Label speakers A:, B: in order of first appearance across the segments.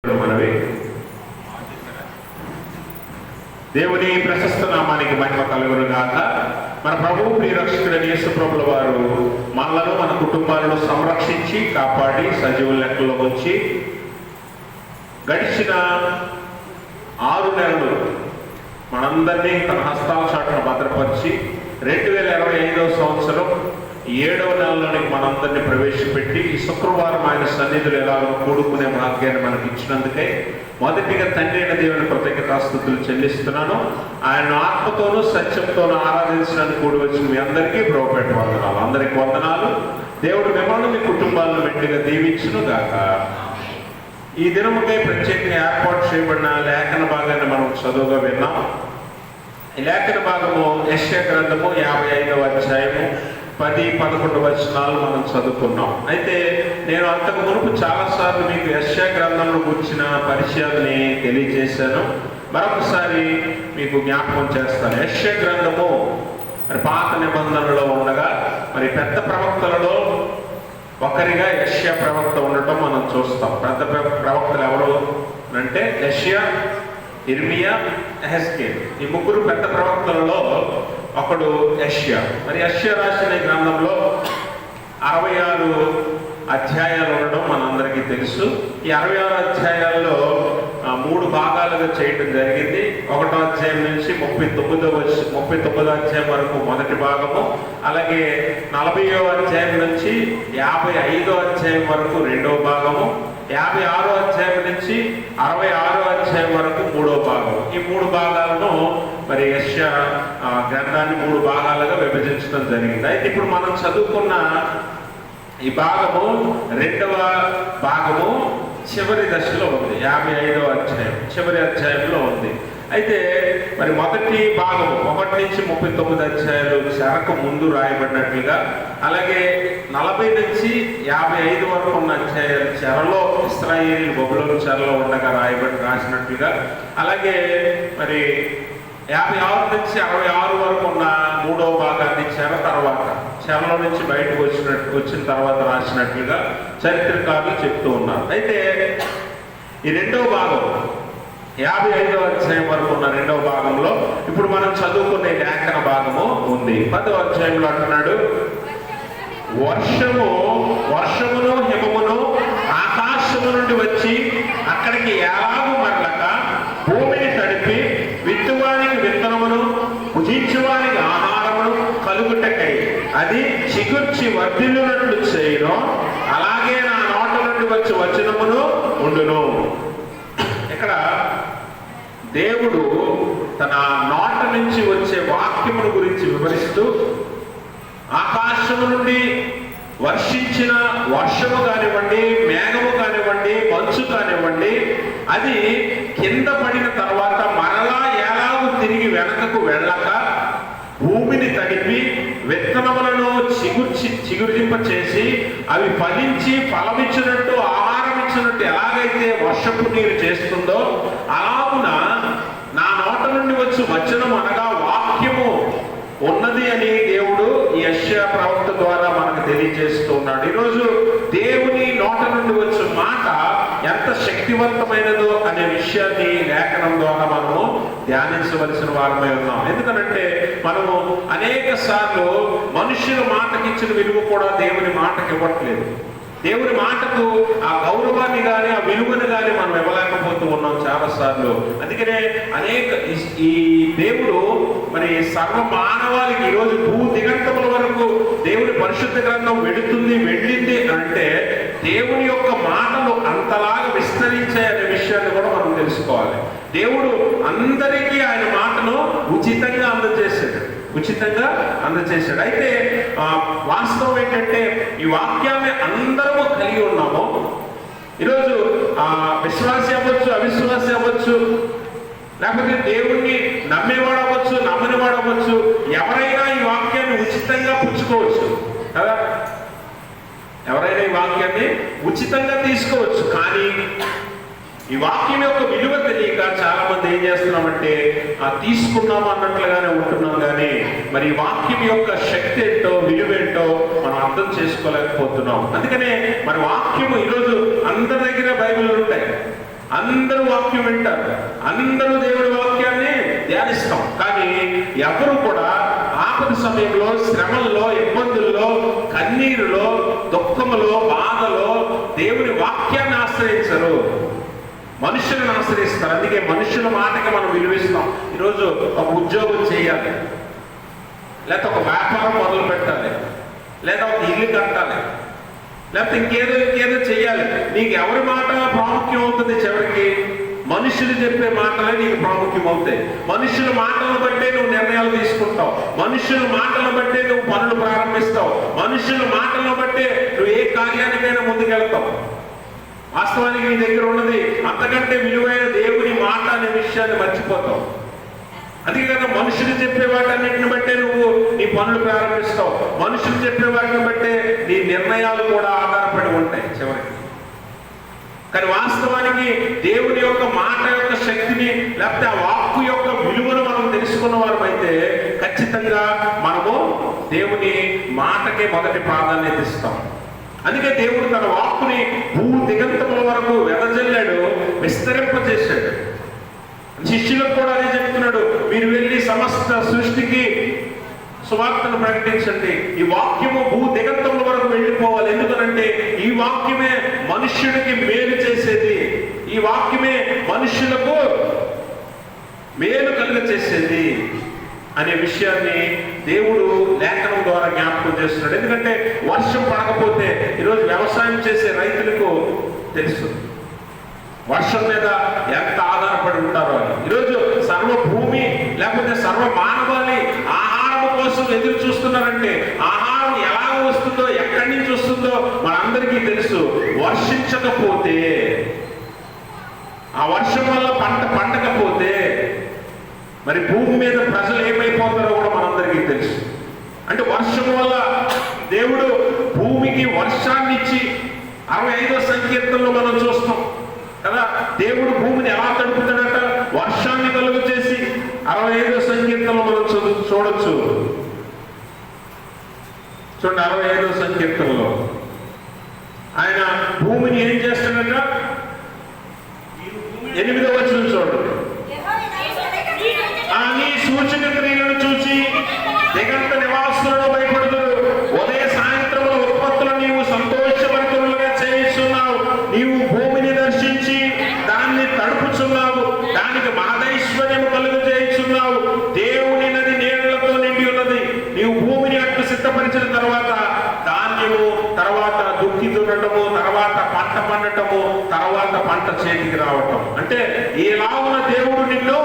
A: మనవి దేవుని ప్రశస్త నామానికి మహిమ కలుగును గాక. మన ప్రభువు ప్రియరక్షకుడైన యేసు ప్రభుల వారు మనలను మన కుటుంబాలను సంరక్షించి కాపాడి సజీవుల లెక్కలో ఉంచి గడిచిన 6 నెలలు మనందరినీ తన హస్తాల చాటున భద్రపరిచి 2025వ సంవత్సరం 7వ నెలలోనికి మనందరినీ ప్రవేశపెట్టి ఈ శుక్రవారం ఆయన సన్నిధులు ఎలాగో కూడుకునే భాగ్యాన్ని మనకి ఇచ్చినందుకే మొదటిగా తండ్రి అయిన దేవుని కృతజ్ఞతాస్తుతులు చెల్లిస్తున్నాను. ఆయన ఆత్మతోనూ సత్యంతోనూ ఆరాధించడానికి కూడి వచ్చిన మీ అందరికీ ప్రభుపేట వందనాలు. అందరికి వందనాలు. దేవుడు మిమ్మల్ని మీ కుటుంబాలను మెండుగా దీవించును గాక. ఈ దినముకై ప్రత్యేకంగా ఏర్పాటు చేయబడిన లేఖన భాగాన్ని మనం చదువుగా విన్నాం. ఈ లేఖన భాగము యెషయా గ్రంథము 55వ అధ్యాయము 10-11 వచనాలు మనం చదువుకున్నాం. అయితే నేను అంతకు మునుపు చాలాసార్లు మీకు యెషయా గ్రంథంలో కూర్చిన పరిచయాన్ని తెలియజేశాను. మరొకసారి మీకు జ్ఞాపకం చేస్తాను. యెషయా గ్రంథము మరి పాత నిబంధనలో ఉండగా మరి పెద్ద ప్రవక్తలలో ఒకరిగా యెషయా ప్రవక్త ఉండటం మనం చూస్తాం. పెద్ద ప్రవక్తలు ఎవరు అంటే యెషయా, ఇర్మియా, యెహెజ్కేలు. ఈ ముగ్గురు పెద్ద ప్రవక్తలలో ఒకడు యెషయా. మరి యెషయా రాసిన ఈ గ్రంథంలో 66 అధ్యాయాలు ఉండడం మనందరికీ తెలుసు. ఈ 66 అధ్యాయాల్లో 3 భాగాలుగా చేయడం జరిగింది. 1వ అధ్యాయం నుంచి 39వ అధ్యాయం వరకు మొదటి భాగము, అలాగే 40వ అధ్యాయం నుంచి 55వ అధ్యాయం వరకు 2వ భాగము, 56వ అధ్యాయం నుంచి 66వ అధ్యాయం వరకు 3వ భాగం. ఈ 3 భాగాలను మరి యెషయా గ్రంథాన్ని 3 భాగాలుగా విభజించడం జరిగింది. అయితే ఇప్పుడు మనం చదువుకున్న ఈ భాగము 2వ భాగము చివరి దశలో ఉంది. 55వ అధ్యాయం చివరి అధ్యాయంలో ఉంది. అయితే మరి మొదటి భాగము 1 నుంచి 39 అధ్యాయాలు చెరకు ముందు రాయబడినట్లుగా, అలాగే 40 నుంచి 55 వరకు ఉన్న అధ్యాయాలు చెరలో ఇశ్రాయేలు బబులోను చెరలో ఉండగా రాసినట్లుగా, అలాగే మరి 56 నుంచి 66 వరకు ఉన్న 3వ భాగాన్ని చెరలో నుంచి బయటకు వచ్చిన తర్వాత రాసినట్లుగా చరిత్రకారులు చెప్తూ ఉన్నారు. అయితే ఈ 2వ భాగం 55వ అధ్యాయం వరకు ఉన్న 2వ భాగంలో ఇప్పుడు మనం చదువుకునే లేఖన భాగము ఉంది. 10వ అధ్యాయంలో అంటున్నాడు, వర్షమును హిమమును ఆకాశము నుండి వచ్చి అక్కడికి ఎలాగూ మరలక భూమిని తడిపి విత్తువానికి విత్తనమును భుజించువానికి ఆహారమును కలుగుటకై అది చిగుర్చి వర్ధిల్లునట్లు చేయను, అలాగే నా నోట నుండి వచ్చి వచనమును ఉండును. ఇక్కడ దేవుడు తన నోట నుంచి వచ్చే వాక్యమును గురించి వివరిస్తూ ఆకాశము నుండి వర్షించిన వర్షము కానివ్వండి, మేఘము కానివ్వండి, మంచు కానివ్వండి, అది కింద పడిన తర్వాత మరలా ఎలాగూ తిరిగి వెనకకు వెళ్ళక భూమిని తడిపి విత్తనములను చిగురింప చేసి అవి ఫలించి ఫలమిచ్చినట్టు ఆహారం ఇచ్చినట్టు ఎలాగైతే వర్షపు నీరు చేస్తుందో అలాగున నా నోట నుండి వచ్చి వచనం అనగా వాక్యము ఉన్నది అని దేవుడు ఈ యెషయా ప్రవక్త ద్వారా మనకు తెలియజేస్తూ ఉన్నాడు. ఈరోజు దేవుని నోట నుండి వచ్చే మాట ఎంత శక్తివంతమైనదో అనే విషయాన్ని లేఖనం ద్వారా మనము ధ్యానించవలసిన వారమై ఉన్నాం. ఎందుకనంటే మనము అనేక సార్లు మనుషుల మాటకిచ్చిన విలువ కూడా దేవుని మాటకి ఇవ్వట్లేదు. దేవుని మాటకు ఆ గౌరవాన్ని కానీ ఆ విలువని కానీ మనం ఇవ్వలేకపోతూ ఉన్నాం చాలా సార్లు. అందుకనే ఈ దేవుడు మరి సర్వ మానవాళికి ఈరోజు భూ దిగంతముల వరకు దేవుని పరిశుద్ధ గ్రంథం వెళ్ళింది అంటే దేవుని యొక్క మాటలు అంతలాగా విస్తరించాయనే విషయాన్ని కూడా మనం తెలుసుకోవాలి. దేవుడు అందరికీ ఆయన మాటను ఉచితంగా అందజేశాడు. అయితే వాస్తవం ఏంటంటే ఈ వాక్యాన్ని అందరము కలిగి ఉన్నాము. ఈరోజు విశ్వాసి అవ్వచ్చు, అవిశ్వాసి అవ్వచ్చు, లేకపోతే దేవుణ్ణి నమ్మేవాడు అవ్వచ్చు, నమ్మనివాడు అవ్వచ్చు, ఎవరైనా ఈ వాక్యాన్ని ఉచితంగా పుచ్చుకోవచ్చు కదా. ఎవరైనా ఈ వాక్యాన్ని ఉచితంగా తీసుకోవచ్చు. కానీ ఈ వాక్యం యొక్క విలువ తెలియక చాలా మంది ఏం చేస్తున్నామంటే తీసుకున్నాము అన్నట్లుగానే ఉంటున్నాం, కానీ మరి ఈ వాక్యం యొక్క శక్తి ఏంటో విలువ ఏంటో మనం అర్థం చేసుకోలేకపోతున్నాం. అందుకనే మరి వాక్యము ఈరోజు అందరి దగ్గర బైబిల్ ఉంటాయి, అందరూ వాక్యం వింటారు, అందరూ దేవుడి వాక్యాన్ని ధ్యానిస్తాం. కానీ ఎవరు కూడా ఆపద సమయంలో, శ్రమల్లో, ఇబ్బందుల్లో, కన్నీరులో, దుఃఖములో, బాధలో దేవుని వాక్యాన్ని ఆశ్రయించరు, మనుషులను ఆశ్రయిస్తారు. అందుకే మనుషుల మాటకి మనం విలువిస్తాం. ఈరోజు ఒక ఉద్యోగం చేయాలి, లేకపోతే ఒక వ్యాపారం మొదలు పెట్టాలి, లేదా ఒక ఇల్లు కట్టాలి, లేకపోతే ఇంకేదో చేయాలి. నీకు ఎవరి మాట ప్రాముఖ్యం అవుతుంది? చివరికి మనుషులు చెప్పే మాటలే నీకు ప్రాముఖ్యం అవుతాయి. మనుషుల మాటలను బట్టే నువ్వు నిర్ణయాలు తీసుకుంటావు, మనుషుల మాటలను బట్టే నువ్వు పనులు ప్రారంభిస్తావు, మనుషుల మాటలను బట్టే నువ్వు ఏ కార్యానికైనా ముందుకెళ్తావు. వాస్తవానికి నీ దగ్గర ఉన్నది అంతకంటే విలువైన దేవుని మాట అనే విషయాన్ని మర్చిపోతావు. అందుకే కదా మనుషులు చెప్పే వాటన్నిటిని బట్టే నువ్వు నీ పనులు ప్రారంభిస్తావు, మనుషులు చెప్పే వాటిని బట్టే నీ నిర్ణయాలు కూడా ఆధారపడి ఉంటాయి చివరికి. కానీ వాస్తవానికి దేవుని యొక్క మాట యొక్క శక్తిని, లేకపోతే ఆ వాక్కు యొక్క విలువను మనం తెలుసుకున్న వారం అయితే ఖచ్చితంగా మనము దేవుని మాటకే మొదటి ప్రాధాన్యత ఇస్తాం. అందుకే దేవుడు తన వాక్కుని భూ దిగంతముల వరకు వెదజల్లాడు, విస్తరింపజేశాడు. శిష్యులకు కూడా అదే చెప్తున్నాడు, మీరు వెళ్ళి సమస్త సృష్టికి సువార్తను ప్రకటించండి. ఈ వాక్యము భూ దిగంతముల వరకు వెళ్ళిపోవాలి. ఎందుకనంటే ఈ వాక్యమే మనుష్యుడికి మేలు చేసేది, ఈ వాక్యమే మనుష్యులకు మేలు కలుగ చేసేది అనే విషయాన్ని దేవుడు లేఖనం ద్వారా జ్ఞాపకం చేస్తున్నాడు. ఎందుకంటే వర్షం పడకపోతే ఈరోజు వ్యవసాయం చేసే రైతులకు తెలుసు వర్షం మీద ఎంత ఆధారపడి ఉంటారో అని. ఈరోజు సర్వ భూమి లేకపోతే సర్వ మానవాళి ఆహారం కోసం ఎదురు చూస్తున్నారంటే ఆహారం ఎలా వస్తుందో, ఎక్కడి నుంచి వస్తుందో మనందరికీ తెలుసు. వర్షించకపోతే, ఆ వర్షం వల్ల పంట పండకపోతే మరి భూమి మీద ప్రజలు ఏమైపోతారో కూడా మనందరికీ తెలుసు. అంటే వర్షం వల్ల దేవుడు భూమికి వర్షాన్ని ఇచ్చి 65వ సంకీర్తనలో మనం చూస్తాం కదా, దేవుడు భూమిని ఎలా తడుపుతాడట, వర్షాన్ని కలుగు చేసి. 65వ సంకీర్తనలో మనం చూడొచ్చు. చూడండి, 65వ సంకీర్తనలో ఆయన భూమిని ఏం చేస్తాడట, 8వ వచనం చూడండి. నీ సూచక క్రియలను చూసి దిగంత నివాసులను భయపడుతున్నారు. ఉదయ సాయంత్రముల ఉత్పత్తులు నీవు సంతోషభరితులుగా చేయిస్తున్నావు. నీవు భూమిని దర్శించి దాన్ని తడుపుచున్నావు, దానికి మహదైశ్వర్యము కలుగు చేయిస్తున్నావు. దేవుని నది నీళ్లతో నిండి ఉన్నది. నీవు భూమిని అట్టు సిద్ధపరిచిన తర్వాత ధాన్యము, తర్వాత దుక్కి దున్నటము, తర్వాత పంట పండటము, తర్వాత పంట చేతికి రావటం. అంటే ఎలాగున దేవుడు నిన్ను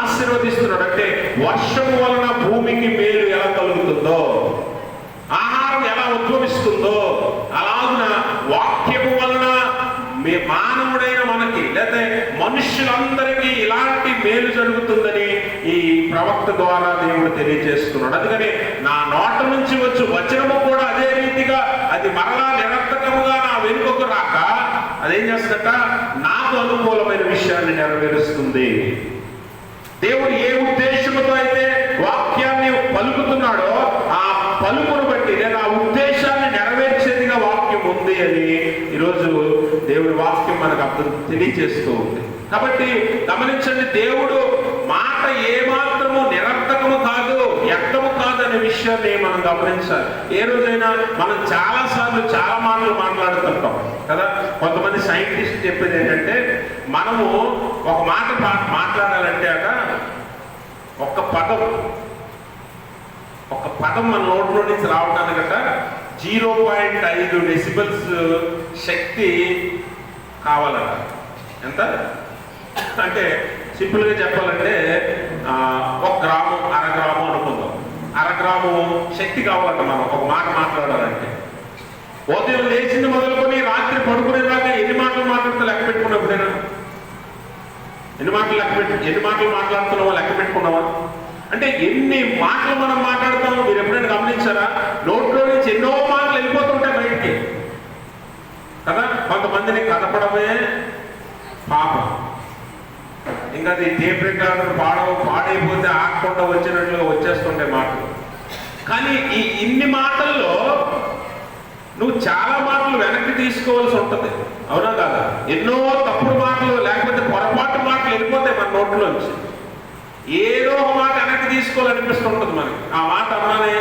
A: ఆశీర్వదిస్తున్నాడు. అంటే వర్షము వలన భూమికి మేలు ఎలా కలుగుతుందో, ఆహారం ఎలా ఉద్భవిస్తుందో, అలాగున వాక్యము వలన మానవుడైన మనకి లేదా మనుష్యులందరికీ ఇలాంటి మేలు జరుగుతుందని ఈ ప్రవక్త ద్వారా దేవుడు తెలియజేస్తున్నాడు. అందుకని నా నోట నుంచి వచ్చి వచనము కూడా అదే రీతిగా అది మరలా నిరర్థకముగా నా వెనుకకు రాక అదేం చేస్తుందట, నాకు అనుకూలమైన విషయాన్ని నెరవేరుస్తుంది. దేవుడు ఏ ఉద్దేశంతో అయితే వాక్యాన్ని పలుకుతున్నాడో ఆ పలుకును బట్టి లేదా ఆ ఉద్దేశాన్ని నెరవేర్చేదిగా వాక్యం ఉంది అని ఈరోజు దేవుడి వాక్యం మనకు అర్థం తెలియజేస్తూ ఉంది. కాబట్టి గమనించండి, దేవుడు మాట ఏమాత్రము నిరర్థకము కాదు, వ్యక్తము కాదు అనే విషయాన్ని మనం గమనించాలి. ఏ రోజైనా మనం చాలాసార్లు చాలా మాటలు మాట్లాడుతుంటాం కదా. కొంతమంది సైంటిస్ట్ చెప్పేది ఏంటంటే, మనము ఒక మాట మాట్లాడాలంటే అట ఒక్క పదం మన నోట్లో నుంచి రావడానికట 0.5 డెసిబల్స్ శక్తి కావాలట. ఎంత అంటే సింపుల్గా చెప్పాలంటే 1 గ్రాము, 1/2 గ్రాము అనుకుందాం. 1/2 గ్రాము శక్తి కావాలంట మనం ఒక మాట మాట్లాడాలంటే. ఉదయం లేచింది మొదలుకొని రాత్రి పడుకునేదాకా ఎన్ని మాటలు మాట్లాడుతూ లెక్క పెట్టుకున్నప్పుడైనా ఎన్ని మాటలు మాట్లాడుతున్నావో లెక్క పెట్టుకున్నావా? అంటే ఎన్ని మాటలు మనం మాట్లాడుతామో మీరు ఎప్పుడైనా గమనించారా? నోట్లో నుంచి ఎన్నో మాటలు వెళ్ళిపోతుంటాయి బయటికి కదా. కొంతమందిని కదపడమే పాపం, ఇంకా అది టేప్ రికార్డర్ పాడైపోతే ఆకుండా వచ్చినట్లుగా వచ్చేస్తుంటాయి మాటలు. కానీ ఈ ఇన్ని మాటల్లో నువ్వు చాలా మాటలు వెనక్కి తీసుకోవాల్సి ఉంటుంది, అవునా కాదా? ఎన్నో తప్పుడు మాటలు లేకపోతే నోట్లోంచి ఏదో ఒక మాట వెనక్కి తీసుకోవాలనిపిస్తుంటుంది మనకి. ఆ మాట అన్నానే,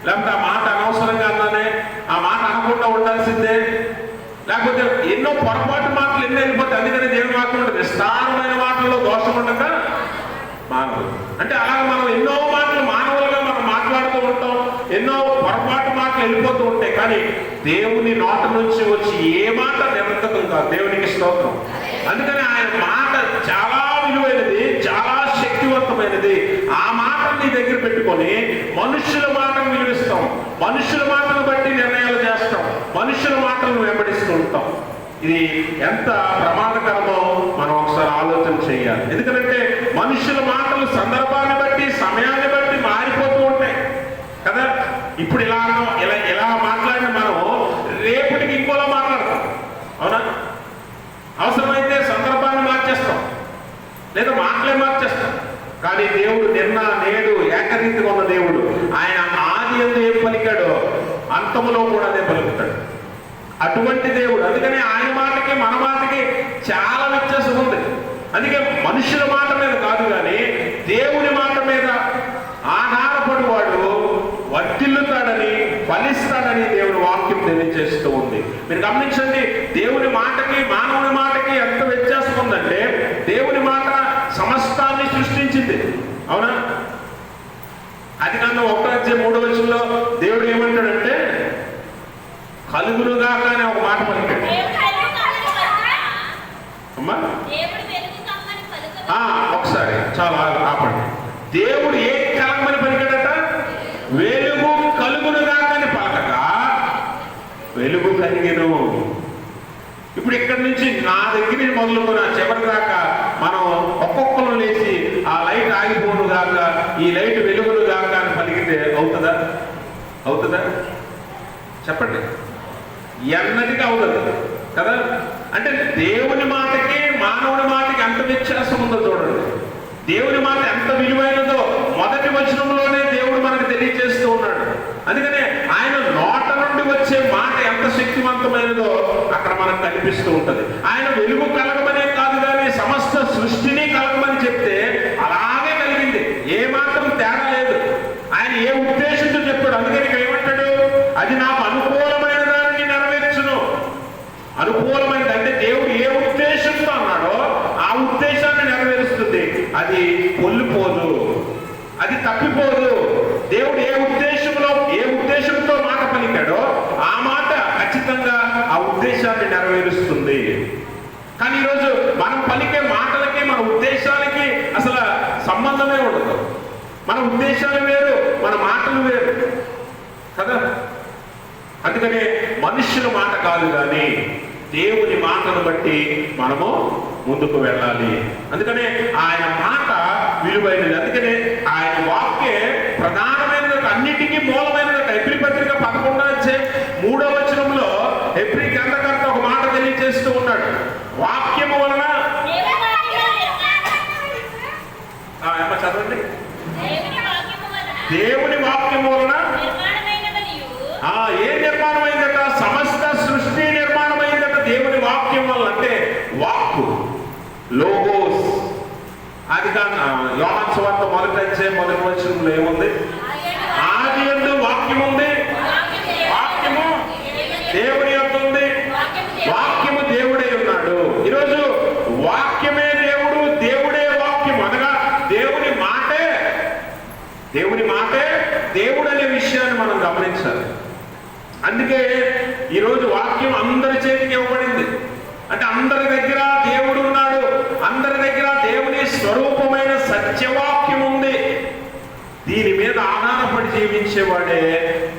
A: లేకపోతే ఆ మాట అనవసరంగా అన్నానే, ఆ మాట అనకుండా ఉండాల్సిందే, లేకపోతే ఎన్నో పొరపాటు మాటలు ఎన్నో వెళ్ళిపోతాయి. అందుకని దేవుని వాక్యం ఉంటుంది, విస్తారమైన మాటల్లో దోషం ఉండక మానవులు. అంటే అలాగే మనం ఎన్నో మాటలు మానవులుగా మనం మాట్లాడుతూ ఉంటాం, ఎన్నో పొరపాటు మాటలు వెళ్ళిపోతూ ఉంటాయి. కానీ దేవుని నోట నుంచి వచ్చి ఏ మాట నిరర్థకం కాదు. దేవునికి స్తోత్రం. అందుకని ఆయన మాట చాలా విలువైనది, చాలా శక్తివంతమైనది. ఆ మాటను నీ దగ్గర పెట్టుకొని మనుష్యుల మాటను విలువిస్తాం, మనుష్యుల మాటను బట్టి నిర్ణయాలు చేస్తాం, మనుష్యుల మాటలను వెంబడిస్తూ ఉంటాం. ఇది ఎంత ప్రమాదకరమో మనం ఒకసారి ఆలోచన చేయాలి. ఎందుకంటే మనుషుల మాటలు సందర్భాన్ని బట్టి, సమయాన్ని బట్టి మారిపోతూ ఉంటాయి కదా. ఇప్పుడు ఇలా మాట్లాడిన మనం రేపటికి ఇంకోలా మాట్లాడతాం, అవునా? అవసరమైతే సందర్భాన్ని మార్చేస్తాం, లేదా మాటలే మార్చేస్తాం. కానీ దేవుడు నిన్న నేడు ఏకరీతిగా ఉన్న దేవుడు. ఆయన ఆది యందు ఏం పలికాడో అంతములో కూడా అదే పలుకుతాడు. అటువంటి దేవుడు. అందుకని ఆయన మాటకి మన మాటకి చాలా వ్యత్యాసం ఉంది. అందుకే మనుషుల మాట మీద కాదు, కానీ దేవుని మాట మీద ఆధారపడివాడు వర్ధిల్లుతాడని, ఫలిస్తాడని దేవుని వాక్యం తెలియజేస్తూ ఉంది. మీరు గమనించండి, దేవుని మాటకి మానవుని మాటకి ఎంత వ్యత్యాసం ఉందంటే, దేవుని మాట సమస్తాన్ని సృష్టించింది, అవునా? అది కన్నా 1:3 దేవుడు ఏమంటాడంటే కలుగునుగాక అనే ఒక మాట పలికాడు. అమ్మా ఒకసారి చాలా ఆపండి. దేవుడు ఏ కలగమని పలికాడట? వెలుగు కలుగునుగాక అని పలకక వెలుగు కలిగెను. ఇప్పుడు ఇక్కడి నుంచి నా దగ్గర మొదలుకొని ఆ చివరి దాకా మనం ఒక్కొక్కరు లేచి ఆ లైట్ ఆగిపోను గాక, ఈ లైట్ వెలుగును గాక అని పలికితే అవుతుందా? అవుతుందా? చెప్పండి. ఎన్నటికీ అవుతుంది కదా. అంటే దేవుని మాటకి మానవుని మాటకి ఎంత వ్యత్యాసం ఉందో చూడండి. దేవుని మాట ఎంత విలువైనదో మొదటి వచనంలోనే దేవుడు మనకు తెలియజేస్తూ ఉన్నాడు. అందుకనే ఆయన నోట నుండి వచ్చే మాట ఎంత శక్తివంతమైనదో అక్కడ మనకు కనిపిస్తూ ఉంటది. ఆయన వెలుగు కలగమనే కాదు, కానీ సమస్త సృష్టిని కలగమని చెప్తే అలాగే కలిగింది, ఏ మాత్రం తేడా లేదు. ఆయన ఏ ఉద్దేశంతో చెప్పాడు. అందుకని ఏమంటాడు? అది నాకు అనుకూలమైన దానిని నెరవేర్చును. అనుకూలమైనది అంటే దేవుడు ఏ ఉద్దేశంతో అన్నాడో ఆ ఉద్దేశాన్ని నెరవేరుస్తుంది. అది పొల్లిపోదు, అది తప్పిపోదు. దేవుడు ఏ ఉద్దేశంతో మాట పలికాడో ఆ మాట ఖచ్చితంగా ఆ ఉద్దేశాన్ని నెరవేరుస్తుంది. కానీ ఈరోజు మనం పలికే మాటలకి మన ఉద్దేశాలకి అసలు సంబంధమే ఉండదు. మన ఉద్దేశాలు వేరు, మన మాటలు వేరు కదా. అందుకనే మనుష్యుల మాట కాదు, కానీ దేవుని మాటను బట్టి మనము ముందుకు వెళ్ళాలి. అందుకనే ఆయన మాట విలువైనది. అందుకనే ఆయన వాక్యే ప్రధానమైనది, అన్నిటికీ మూలమైనది. హెబ్రీ పత్రిక 11:3 హెబ్రీ గ్రంథకర్త ఒక మాట తెలియజేస్తూ ఉన్నాడు. వాక్యము వలన చదవండి. దేవుని వాక్యము వలన ఏ నిర్మాణమైందట? సమస్త సృష్టి నిర్మాణమైందట దేవుని వాక్యం వల్ల. అంటే వాక్కు, లోగోస్. అది కాదు. యోహాను సువార్త 1:1 ఏముంది? ఆది యందు వాక్యం ఉంది, వాక్యము దేవుని యొక్క ఉంది, వాక్యము దేవుడే ఉన్నాడు. ఈరోజు వాక్యమే దేవుడు, దేవుడే వాక్యం. అనగా దేవుని మాటే దేవుడు అనే విషయాన్ని మనం గమనించాలి. అందుకే ఈరోజు వాక్యం అందరి చేతికి ఇవ్వబడింది. అంటే అందరి దగ్గర దేవుడు ఉన్నాడు, అందరి దగ్గర దేవుని స్వరూపమైన సత్యవాక్యం ఉంది. దీని మీద ఆధారపడి జీవించేవాడే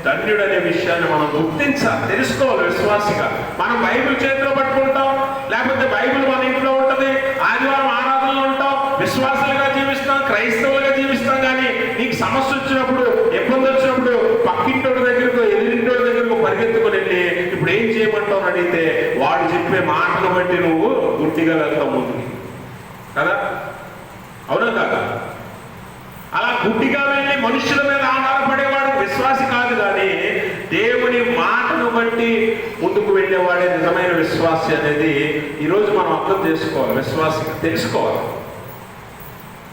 A: ధన్యుడనే విషయాన్ని మనం గుర్తించాలి, తెలుసుకోవాలి. విశ్వాసిగా మనం బైబిల్ చేతిలో పట్టుకుంటాం, లేకపోతే బైబిల్ మన ఇంట్లో ఉంటుంది, ఆదివారం ఆరాధనలో ఉంటాం, విశ్వాసులుగా జీవిస్తాం, క్రైస్తవులుగా జీవిస్తాం. కానీ నీకు సమస్య వచ్చినప్పుడు, ఇబ్బంది వచ్చినప్పుడు పక్కింటోడి దగ్గరకు, ఎదురింటోడి దగ్గరకు పరిగెత్తుకుని వెళ్ళి ఇప్పుడు ఏం చేయమంటావు అని అడిగితే వాడు చెప్పే మాటను బట్టి నువ్వు గుడ్డిగా వెళ్తావు ముందుకి కదా. అవునా కాదా? అలా గుడ్డిగా వెళ్ళి మనుషుల మీద ఆధారపడేవాడు విశ్వాసి కాదు, కానీ దేవుని మాటను బట్టి ముందుకు వెళ్ళేవాడే నిజమైన విశ్వాసి అనేది ఈరోజు మనం అర్థం చేసుకోవాలి. విశ్వాసి తెలుసుకోవాలి.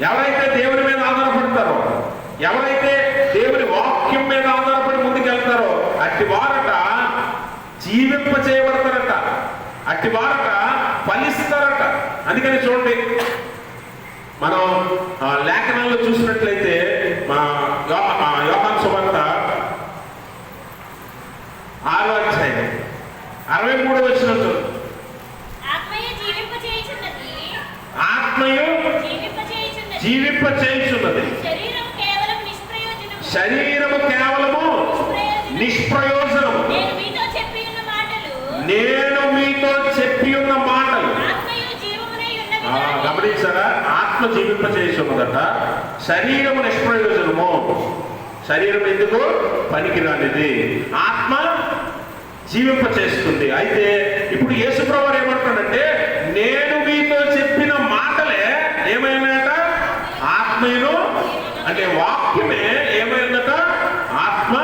A: ఎవరైతే దేవుని మీద ఆధారపడతారో, ఎవరైతే దేవుని వాక్యం మీద ఆధారపడి ముందుకెళ్తారో అట్టి వారట జీవింప చేయబడతారట, అట్టి వారట ఫలిస్తారట. అందుకని చూడండి, మనం లేఖనాల్లో చూసినట్లయితే యోహాను సువార్త 6వ అధ్యాయం 63వ వచనం చూడండి. ఆత్మయు జీవింప చేయుచున్నది, శరీరము కేవలము నిష్ప్రయోజనము. నేను మీతో చెప్పి ఉన్న మాటలు గమనించారా? ఆత్మ జీవింప చేయుచున్నదట, శరీరము నిష్ప్రయోజనము. శరీరం ఎందుకు పనికిరానిది, ఆత్మ జీవింప చేస్తుంది. అయితే ఇప్పుడు యేసుప్రభువు ఏమంటాడంటే, నేను మీతో చెప్పిన మాటలే ఏమైనాయట? ఆత్మను, అంటే వాక్యమే ఏమైందట? ఆత్మ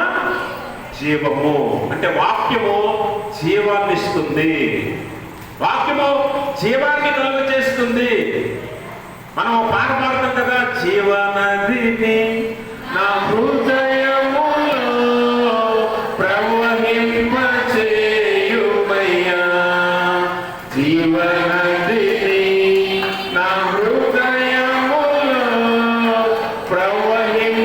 A: జీవము. అంటే వాక్యము జీవాన్ని ఇస్తుంది, వాక్యము జీవాన్ని కలుగ చేస్తుంది. మనం పాట పాడతాం కదా, జీవనదిని నా హృదయములో ప్రవహింపచేయుమయ్యా, జీవనదిని నా హృదయములో ప్రవహింపచేయుమయ్యా.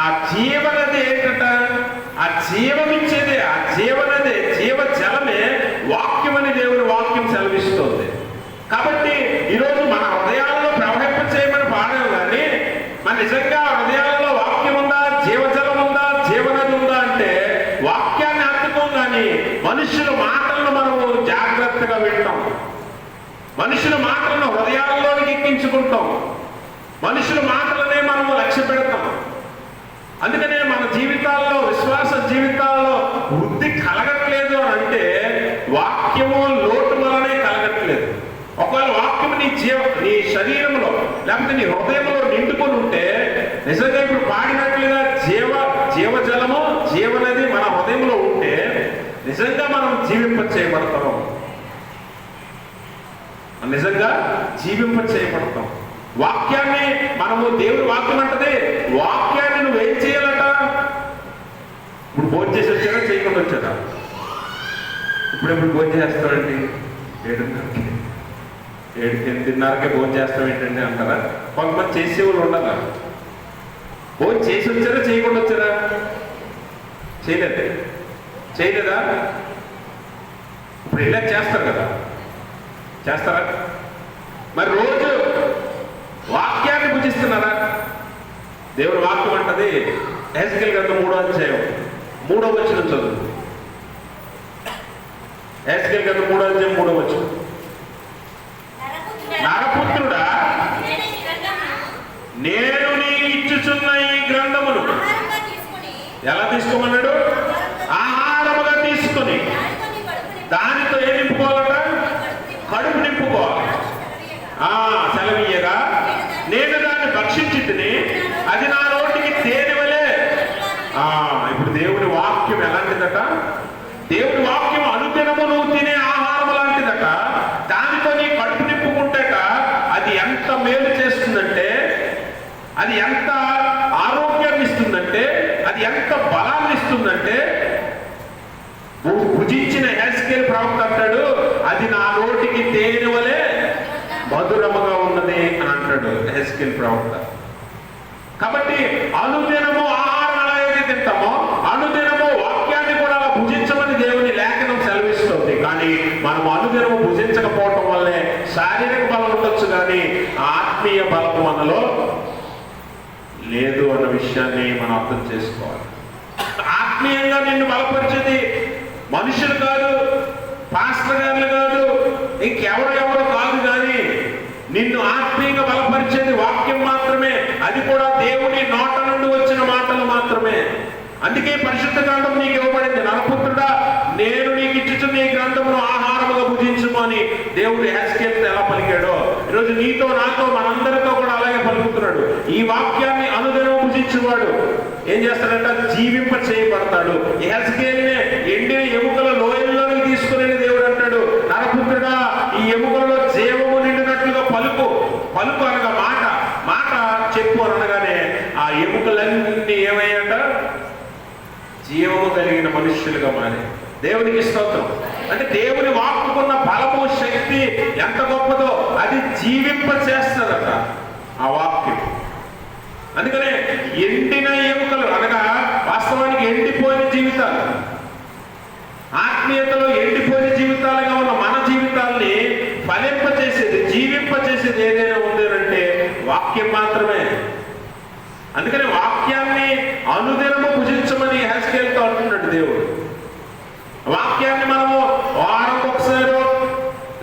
A: ఆ జీవనది ఏంటట? ఆ జీవమిచ్చేదే, ఆ జీవనదే, జీవ జలమే వాక్యమని దేవుని వాక్యం సెలవిస్తుంది. కాబట్టి ఈరోజు మన హృదయాలలో ప్రవహింప చేయమని పాడాము, కానీ మన నిజంగా హృదయాలలో వాక్యం ఉందా, జీవజలం ఉందా, జీవనది ఉందా అంటే వాక్యాన్ని అర్థం. కానీ మనుషుల మాటలను మనము జాగ్రత్తగా వింటాం, మనుషుల మాటలను హృదయాల్లోనికి ఎక్కించుకుంటాం, మనుషుల మాటలనే మనము లక్ష్య పెడతాం. అందుకనే మన జీవితాల్లో, విశ్వాస జీవితాల్లో వృద్ధి కలగట్లేదు అని అంటే వాక్యము లోటు వలనే కలగట్లేదు. ఒకవేళ వాక్యము నీ శరీరంలో లేకపోతే నీ హృదయంలో నిండుకొని ఉంటే, నిజంగా ఇప్పుడు పాడినట్లుగా జీవజలము, జీవనది మన హృదయంలో ఉంటే నిజంగా మనం జీవింప చేయబడతాం, నిజంగా జీవింప చేయబడతాం. వాక్యాన్ని మనము, దేవుని వాక్యం అంటది, వాక్యాన్ని నువ్వు ఏం చేయాలట? ఇప్పుడు భోజనం చేసి వచ్చారా, చేయకుండా వచ్చారా? ఇప్పుడు భోజనం చేస్తామండి 7:30కి, 8:30కే భోజనం చేస్తాం ఏంటండి అంటారా? కొంతమంది చేసేవాళ్ళు ఉండదా? భోజనం చేసి వచ్చారా, చేయకుండా వచ్చారా? చేయలేదా? ఇప్పుడు ఇలా చేస్తారు కదా, చేస్తారా? మరి రోజు వాక్యాన్ని భుజిస్తున్నారా? దేవుని వాక్యం అంటది, యెహెజ్కేలు గ్రంథం 3వ అధ్యాయం 3వ వచనం చదువు. యెహెజ్కేలు గ్రంథం 3వ అధ్యాయం 3వ వచనం. నరపుత్రుడా, నేను నీకు ఇచ్చుచున్న ఈ గ్రంథమును ఎలా తీసుకోమన్నాడు? ఆహారముగా తీసుకొని దానితో ఏం నింపుకోవాలట? కడుపు నింపుకోవాలి. సెలవీయగా నేను దాన్ని భక్షించి తిని అది నా నోటికి తేనె వలె. ఇప్పుడు దేవుని వాక్యం ఎలాంటిదట? దేవుని వాక్యం అనుదినము నువ్వు తినే ఆహారం లాంటిదట. దానితో నీ కడుపు నింపుకుంటేట అది ఎంత మేలు చేస్తుందంటే, అది ఎంత ఆరోగ్యాన్ని ఇస్తుందంటే, అది ఎంత బలాన్ని ఇస్తుందంటే, భుజించిన యెహెజ్కేలు ప్రవక్త అంటాడు, అది నా నోటికి తేనె వలె మధురముగా ఉన్నది అని అంటాడు యెహెజ్కేలు ప్రవక్త. కాబట్టి అనుదినము ఆహారం ఎలా అయితే తింటామో, అనుదినము వాక్యాన్ని కూడా భుజించమని దేవుని లేఖనం సెలవిస్తుంది. కానీ మనం అనుదినము భుజించకపోవటం వల్లే శారీరక బలం ఉండొచ్చు, కానీ ఆత్మీయ బలము మనలో లేదు అన్న విషయాన్ని మనం అర్థం చేసుకోవాలి. ఆత్మీయంగా నిన్ను బలపరిచేది మనుషులు కాదు, పాస్టర్ గారులు కాదు, ఇంకెవరెవరో కాదు, కానీ నిన్ను ఆత్మీయంగా బలపరిచేది వాక్యం మాత్రమే. అది కూడా దేవుని నోట నుండి వచ్చిన మాటలు మాత్రమే. అందుకే పరిశుద్ధ గ్రంథం నీకు ఇవ్వబడింది. నరపుత్రుడా, నేను నీకు ఇచ్చుచున్న ఈ గ్రంథమును ఆహారముగా భుజించుము అని దేవుడు యెహెజ్కేలుతో ఎలా పలికాడో ఈరోజు నీతో, నాతో, మనందరితో కూడా అలాగే పలుకుతున్నాడు. ఈ వాక్యాన్ని అనుదినం భుజించువాడు ఏం చేస్తాడంట? జీవింప చేయబడతాడు. యెహెజ్కేలునే ఎండిన ఎముకల లోయల్లోకి తీసుకునే దేవుడు అంటాడు, నరపుత్రుడా, ఈ ఎముకల్లో జీవము కలిగిన మనుష్యులుగా మారి. దేవునికి స్తోత్రం. అంటే దేవుని వాక్కుకున్న బలము, శక్తి ఎంత గొప్పదో అది జీవింప చేస్తుందట ఆ వాక్యం. అందుకనే ఎండిన ఎముకలు అనగా వాస్తవానికి ఎండిపోయిన జీవితాలు, ఆత్మీయతలో ఎండిపోయిన జీవితాలుగా ఉన్న మన జీవితాల్ని ఫలింపచేసేది, జీవింపచేసేది ఏదైనా ఉంది అంటే వాక్యం మాత్రమే. అందుకని వాక్యాన్ని అనుదినము భుజించమని హెస్కేల్తో అంటున్నాడు దేవుడు. వాక్యాన్ని మనము వారం ఒకసారో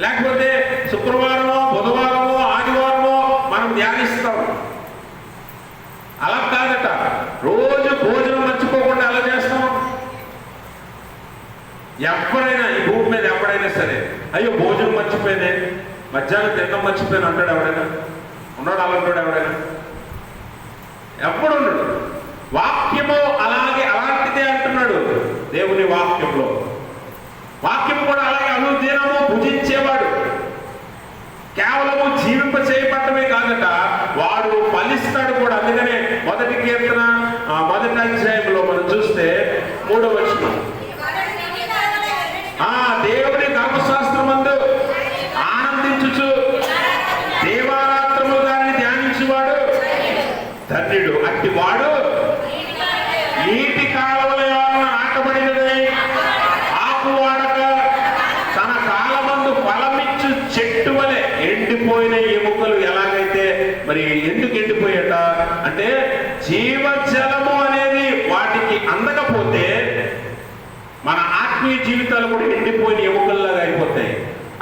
A: లేకపోతే శుక్రవారమో బుధవారమో ఆదివారమో మనం ధ్యానిస్తాం. అలా కాదట. రోజు భోజనం మర్చిపోకుండా అలా చేస్తాం. ఎవరైనా ఈ భూమి మీద ఎవడైనా సరే అయ్యో భోజనం మర్చిపోయినే, మధ్యాహ్నం తినడం మర్చిపోయిన అంటాడు ఎవడైనా? ఉన్నాడు అలాంటాడు ఎవడైనా? ఎప్పుడు ఉన్నాడు? వాక్యము అలాంటిదే అంటున్నాడు దేవుని వాక్యంలో. వాక్యం కూడా అలాగే అనుదినము భుజించేవాడు కేవలము జీవింప చేయబడటమే కాదట, వాడు ఫలిస్తాడు కూడా. అందుకనే మొదటి కీర్తన మొదటి అధ్యాయంలో మనం చూస్తే 3వ వచనం, దేవుని ధర్మశాస్త్రమందు ఆనందించుచు దేవారాత్రము దాన్ని ధ్యానించువాడు ధన్యుడు. అట్టి వాడు నీటి కాలువల నాటబడినదై ఆకు వాడక తన కాలమందు ఫలమిచ్చు చెట్టు వలె. ఎండిపోయిన ఎముకలు ఎలాగైతే మరి ఎందుకు ఎండిపోయాట అంటే జీవజలము అనేది వాటికి అందకపోతే మన ఆత్మీయ జీవితాలు కూడా ఎండిపోయిన ఎముకల్లాగా అయిపోతాయి.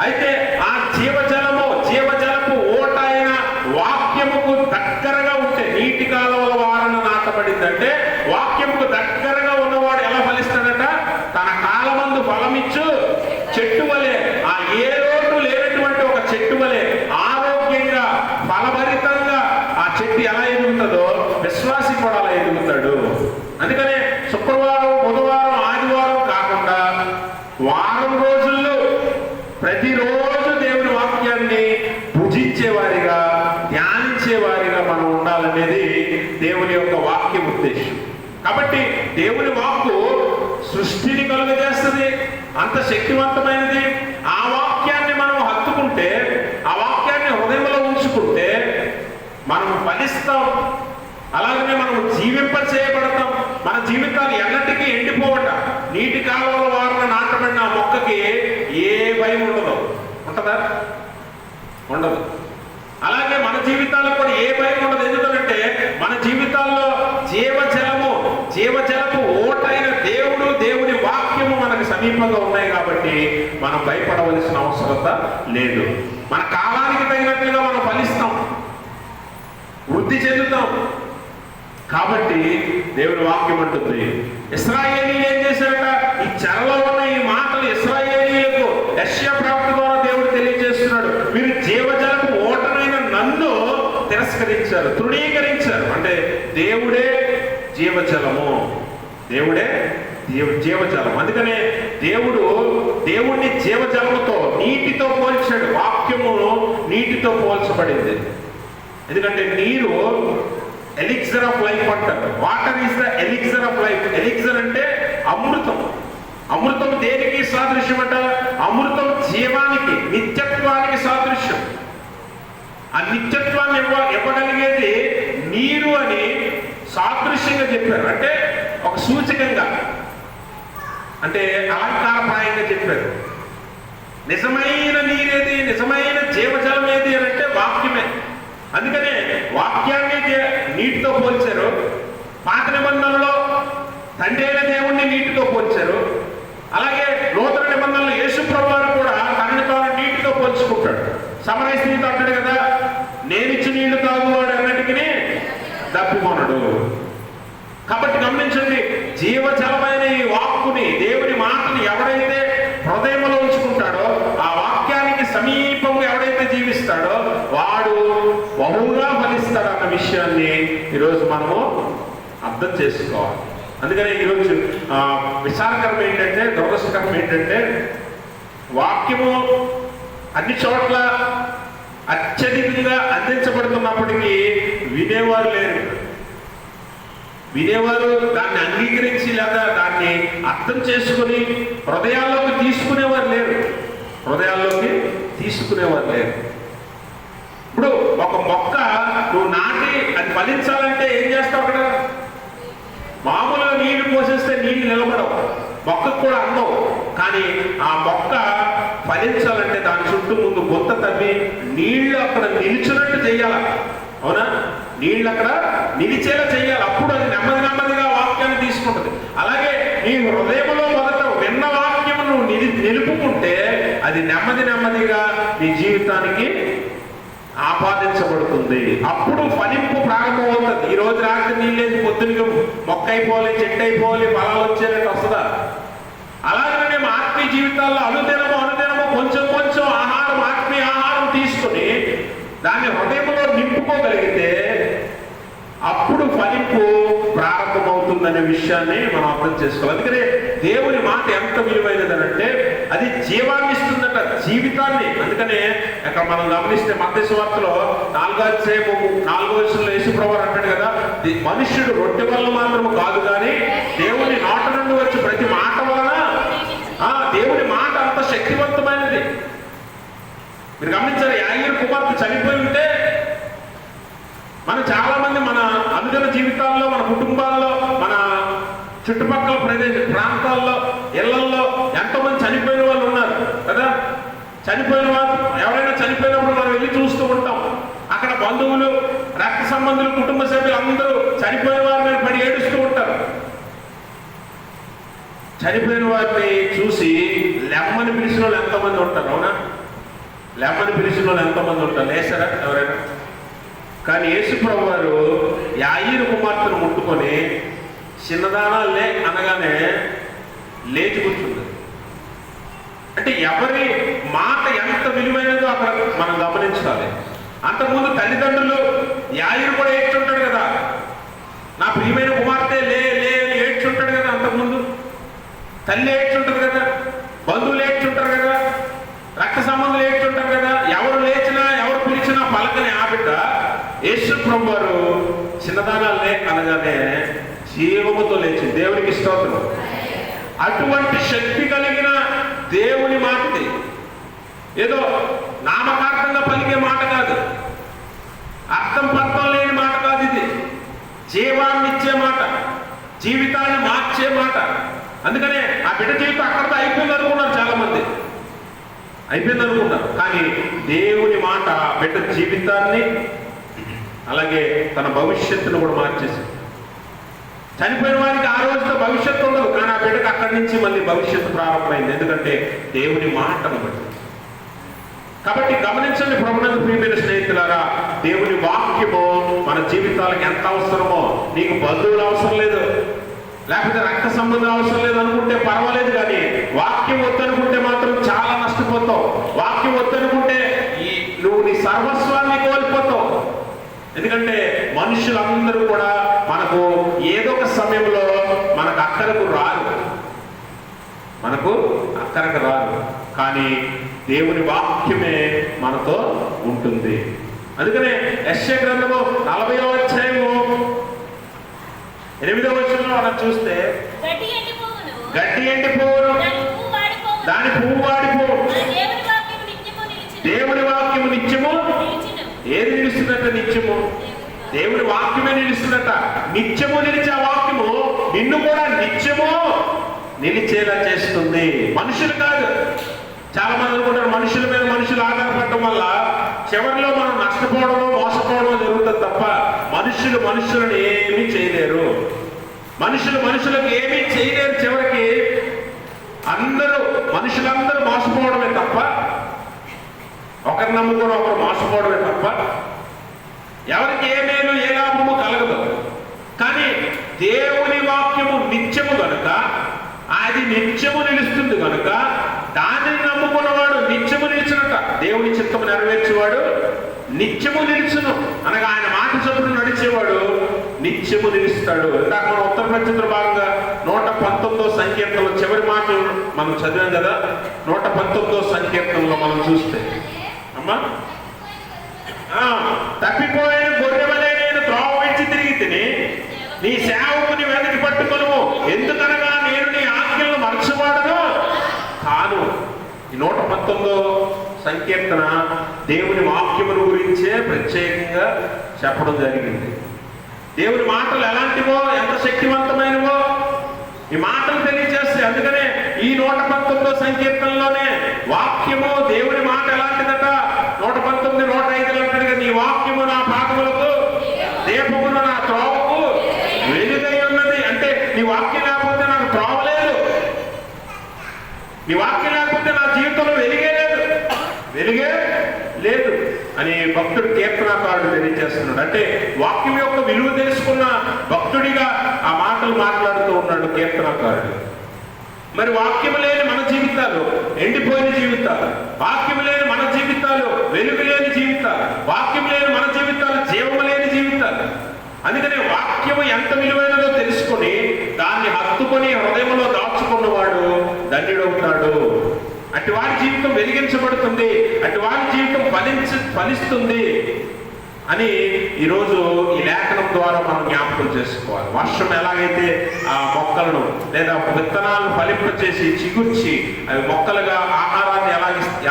A: అయితే ఆ జీవజలపు ఓట అయిన వాక్యముకు దగ్గరగా ఉంటే, నీటి కాలువల వారన నాటబడిందంటే వాక్యముకు దగ్గరగా ఉన్నవాడు ఎలా ఫలిస్తాడట? తన కాలమందు ఫలమిచ్చు చెట్టు వలె, ఆ ఏ లోటు లేనటువంటి ఒక చెట్టు వలె ఆరోగ్యంగా ఫలభరితంగా ఆ చెట్టు ఎలా ఎదుగుతుందో విశ్వాసి కూడా అలా ఎదుగుతాడు. అందుకనే శుక్రవారం బుధవారం ఆదివారం కాకుండా వారం రోజుల్లో ప్రతిరోజు దేవుని వాక్యాన్ని భుజించేవారిగా, ధ్యానించేవారిగా మనం ఉండాలనేది దేవుని యొక్క వాక్య ఉద్దేశం. కాబట్టి దేవుని వాక్కు సృష్టిని కలుగజేస్తుంది, అంత శక్తివంతమైనది. ఆ వాక్యాన్ని మనం హత్తుకుంటే, ఆ వాక్యాన్ని హృదయంలో ఉంచుకుంటే మనం ఫలిస్తాం. అలాగనే మనం జీవింప చేయబడతాం. మన జీవితాలు ఎన్నటికీ ఎండిపోవట. నీటి కాలువల వారన నాటబడిన మొక్కకి ఏ భయం ఉండదు. ఉంటుందా? ఉండదు. అలాగే మన జీవితాలకు కూడా ఏ భయం ఉండదు. ఎందుకంటే మన జీవితాల్లో జీవజలపు ఓటైన దేవుడు, దేవుని వాక్యము మనకు సమీపంగా ఉన్నాయి కాబట్టి మనం భయపడవలసిన అవసరత లేదు. మన కాలానికి తగినట్లుగా మనం ఫలిస్తాం, వృద్ధి చెందుతాం. కాబట్టి దేవుని వాక్యం అంటుంది, ఇశ్రాయేలీయులు ఏం చేశారట? ఈ చెరలో ఉన్న ఈ మాటలు ఇశ్రాయేలీయులకు యెషయా ప్రవక్త ద్వారా దేవుడు తెలియజేస్తున్నాడు. మీరు జీవజలపు ఓటనైన నన్ను తిరస్కరించారు, తృణీకరించారు. అంటే దేవుడే జీవజలము, దేవుడే జీవజలం. అందుకనే దేవుణ్ణి జీవజలముతో, నీటితో పోల్చాడు. వాక్యము నీటితో పోల్చబడింది. ఎందుకంటే నీరు ఎలిక్సర్ ఆఫ్ లైఫ్ అంటారు. Water is the elixir of life. Elixir అంటే అమృతం. అమృతం దేనికి సాదృశ్యం అంట? అమృతం జీవానికి, నిత్యత్వానికి సాదృశ్యం. ఆ నిత్యత్వాన్ని ఇవ్వగలిగేది నీరు అని సాదృశ్యంగా చెప్పారు. అంటే ఒక సూచకంగా, అంటే అలంకారప్రాయంగా చెప్పారు. నిజమైన నీరేది, నిజమైన జీవజలం ఏది అని అంటే వాక్యమే. అందుకనే వాక్యాన్ని నీటితో పోల్చారు. పాత నిబంధనలో తండ్రి అయిన దేవుణ్ణి నీటితో పోల్చారు. అలాగే నూతన నిబంధనలు యేసు ప్రభువారు కూడా తనని తాను నీటితో పోల్చుకుంటాడు. సమరయ స్త్రీతో అంటాడు కదా, నేనిచ్చి నీళ్లు తాగువాడు అన్నిటికీ దప్పికొనడు. కాబట్టి గమనించండి, జీవజలమైన ఈ వాక్కుని, దేవుని మాటని ఎవడైతే హృదయంలో ఉంచుకుంటాడో, ఆ వాక్యానికి సమీపంగా ఎవడైతే జీవిస్తాడో వాడు బహుగా ఫలిస్తాడు అన్న విషయాన్ని ఈరోజు మనము అర్థం చేసుకోవాలి. అందుకని ఈరోజు విచారకరం ఏంటంటే, దురదృష్టకరం ఏంటంటే, వాక్యము అన్ని చోట్ల అత్యధికంగా అందించబడుతున్నప్పటికీ వినేవారు లేరు. వినేవారు దాన్ని అంగీకరించి లేదా దాన్ని అర్థం చేసుకుని హృదయాల్లోకి తీసుకునేవారు లేరు. ఇప్పుడు ఒక మొక్క నువ్వు నాటి అది ఫలించాలంటే ఏం చేస్తావు? అక్కడ మామూలుగా నీళ్లు పోసేస్తే నీళ్లు నిలబడవు, మొక్కకు కూడా అందవు. కానీ ఆ మొక్క ఫలించాలంటే దాని చుట్టూ ముందు గుంత తవ్వి నీళ్లు అక్కడ నిలిచినట్టు చెయ్యాల. అవునా? నీళ్ళు అక్కడ నిలిచేలా చెయ్యాలి. అప్పుడు అది నెమ్మదిగా వాక్యాన్ని తీసుకుంటుంది. అలాగే నీ హృదయంలో మొదట విన్న వాక్యం నువ్వు నిలుపుకుంటే అది నెమ్మదిగా నీ జీవితానికి ఆపాదించబడుతుంది. అప్పుడు ఫలింపు ప్రారంభమవుతుంది. ఈ రోజు రాత్రి నీళ్ళేసి పొద్దునగా మొక్క అయిపోవాలి, చెట్టు అయిపోవాలి, ఫలాలు వచ్చేటట్టు వస్తుందా? అలాగే మేము ఆత్మీయ జీవితాల్లో అనుదినము కొంచెం ఆత్మీయ ఆహారం తీసుకొని దాన్ని హృదయంలో నింపుకోగలిగితే అప్పుడు ఫలింపు ప్రారంభమవుతుందనే విషయాన్ని మనం అర్థం చేసుకోవాలి. అందుకనే దేవుని మాట ఎంత విలువైనదనంటే అది జీవాన్ని ఇస్తుందట, జీవితాన్ని. అందుకనే అక్కడ మనం గమనిస్తే మత్తయి సువార్తలో 4వ వచనంలో యేసుప్రభువు అంటాడు కదా, మనుష్యుడు రొట్టె వల్ల మాత్రము కాదు కానీ దేవుని నోట నుండి వచ్చి ప్రతి మాట వలన. దేవుని మాట అంత శక్తివంతమైనది. మీరు గమనించారు, యాయీరు కుమార్తె చనిపోయి ఉంటే మనం చాలా మంది మన అనుదిన జీవితాల్లో, మన కుటుంబాల్లో, మన చుట్టుపక్కల ప్రాంతాల్లో, ఇళ్లల్లో ఎంతోమంది చనిపోయిన వాళ్ళు ఉన్నారు కదా. చనిపోయిన వాళ్ళు ఎవరైనా చనిపోయినప్పుడు మనం వెళ్ళి చూస్తూ ఉంటాం. అక్కడ బంధువులు, రక్త సంబంధులు, కుటుంబ సభ్యులు అందరూ చనిపోయిన వారి మీద పడి ఏడుస్తూ ఉంటారు. చనిపోయిన వారిని చూసి లెమ్మని పిలిచిన వాళ్ళు ఎంతోమంది ఉంటారు. అవునా? లెమ్మని పిలిచిన వాళ్ళు ఎంతోమంది ఉంటారు. లేసారా ఎవరైనా? కానీ యేసుప్రభువు వారు యాయీరు కుమార్తెను ముట్టుకొని చిన్నదానా లే అనగానే లేచి కూర్చుంది. అంటే ఎవరి మాట ఎంత విలువైనదో అక్కడ మనం గమనించాలి. అంతకుముందు తల్లిదండ్రులు, యాయీరు కూడా ఏడ్చుంటాడు కదా, నా ప్రియమైన కుమార్తె లే అని ఏడ్చుంటాడు కదా. అంతకుముందు తల్లి ఏడ్చుంటారు కదా, బంధువులు ఏడ్చుంటారు కదా, రక్త సంబంధులు ఏడ్చుంటారు కదా. ఎవరు లేచినా ఎవరు పిలిచినా పలకని ఆ బిడ్డ యేసుప్రభువు వారు చిన్నదానాలు లే అనగానే జీవముతో లేచి దేవునికి స్తోత్రం. అటువంటి శక్తి కలిగిన దేవుని మాటది. ఏదో నామకార్థంగా పలికే మాట కాదు, అర్థం పర్థం లేని మాట కాదు. ఇది జీవాన్ని ఇచ్చే మాట, జీవితాన్ని మార్చే మాట. అందుకనే ఆ బిడ్డ జీవితం అక్కడితో అయిపోయింది అనుకున్నారు చాలా మంది, అయిపోయింది అనుకున్నారు. కానీ దేవుని మాట బిడ్డ జీవితాన్ని అలాగే తన భవిష్యత్తును కూడా మార్చేసింది. చనిపోయిన వారికి ఆ రోజుతో భవిష్యత్తు ఉండదు, కానీ ఆ బిడ్డకు అక్కడి నుంచి మళ్ళీ భవిష్యత్తు ప్రారంభమైంది. ఎందుకంటే దేవుని మాటను బట్టి. కాబట్టి గమనించండి ప్రభునందు ప్రియమైన స్నేహితులారా, దేవుని వాక్యము మన జీవితాలకు ఎంత అవసరమో. నీకు బంధువులు అవసరం లేదు, లేకపోతే రక్త సంబంధం అవసరం లేదు అనుకుంటే పర్వాలేదు, కానీ వాక్యం వద్దనుకుంటే మాత్రం చాలా నష్టపోతావు. వాక్యం వద్దనుకుంటే నువ్వు నీ సర్వస్వాన్ని కోల్పోతావు. ఎందుకంటే మనుషులందరూ కూడా మనకు ఏదో ఒక సమయంలో మనకు అక్కరకు రారు, కానీ దేవుని వాక్యమే మనతో ఉంటుంది. అందుకనే యెషయా గ్రంథము 40వ అధ్యాయము 8వ వచనంలో మనం చూస్తే, గడ్డి ఎండిపోవును, దాని పువ్వు వాడిపోవు, దేవుని వాక్యము నిత్యము. ఏది నిలుస్తుందట? నిత్యము. దేవుని వాక్యమే నిలుస్తుందట. నిత్యము నిలిచే ఆ వాక్యము నిన్ను కూడా నిత్యము నిలిచేలా చేస్తుంది, మనుషులు కాదు. చాలా మంది అనుకుంటారు మనుషుల మీద మనుషులు ఆధారపడటం వల్ల చివరిలో మనం నష్టపోవడమో మోసపోవడమో జరుగుతుంది తప్ప మనుషులను ఏమీ చేయలేరు. మనుషులకు ఏమీ చేయలేరు. చివరికి మనుషులందరూ మోసపోవడమే తప్ప, ఒకరు నమ్ముకుని ఒకరు మోసపోవడమే తప్ప ఎవరికి ఏ మేలు ఏ లాభము కలగదు. కానీ దేవుని వాక్యము నిత్యము కనుక, అది నిత్యము నిలుస్తుంది కనుక దానిని నమ్ముకున్నవాడు నిత్యము నిలిచినట. దేవుని చిత్తము నెరవేర్చేవాడు నిత్యము నిలుచును అనగా ఆయన మాట చొప్పున నడిచేవాడు నిత్యము నిలుస్తాడు. ఇందాక మనం ఉత్తర ప్రత్యుత్తర భాగంగా 119వ సంకీర్తనలో చివరి మాటలు మనం చదివాం కదా. 119వ సంకీర్తనలో మనం చూస్తే, అమ్మా, తప్పిపోయిన గొర్రె వలె నేను త్రోవ విడిచి తిరిగి తిని నీ సేవకుని వెనక్కి పట్టుకొను, ఎందుకనగా నేను నీ ఆజ్ఞలను మరచువాడను కాను. ఈ 119వ సంకీర్తన దేవుని వాక్యమును గురించే ప్రత్యేకంగా చెప్పడం జరిగింది. దేవుని మాటలు ఎలాంటివో, ఎంత శక్తివంతమైనవో ఈ మాటలు తెలియజేస్తాయి. అందుకనే ఈ 119వ సంకీర్తనలోనే వాక్యము, దేవుని మాట ఎలాంటిదట, 119, 105 అంటాడుగా, నీ వాక్యము నా పాదములకు దీపమును నా త్రోవకు వెలుగై ఉన్నది. అంటే నీ వాక్యం లేకపోతే నాకు త్రోవ లేదు, నీ వాక్యం లేకపోతే నా జీవితంలో వెలిగే లేదు అని భక్తుడు కీర్తనాకారుడు తెలియజేస్తున్నాడు. అంటే వాక్యం యొక్క విలువ తెలుసుకున్న భక్తుడిగా ఆ మాటలు మాట్లాడుతూ ఉన్నాడు కీర్తనాకారుడు. మరి వాక్యం లేని మన జీవితాలు ఎండిపోయిన జీవితాలు, వాక్యం లేని మన జీవితాలు వెలుగు లేని జీవితాలు, వాక్యం లేని మన జీవితాలు జీవము లేని జీవితాలు. అందుకనే వాక్యము ఎంత విలువైనదో తెలుసుకొని దాన్ని హత్తుకొని హృదయంలో దాచుకున్నవాడు ధన్యుడవుతాడు. అటు వారి జీవితం వెలిగించబడుతుంది, అటు వారి జీవితం ఫలిస్తుంది అని ఈరోజు ఈ లేఖనం ద్వారా మనం జ్ఞాపకం చేసుకోవాలి. వర్షం ఎలాగైతే ఆ మొక్కలను లేదా విత్తనాలను ఫలింపచేసి చిగుర్చి అవి మొక్కలుగా ఆహారాన్ని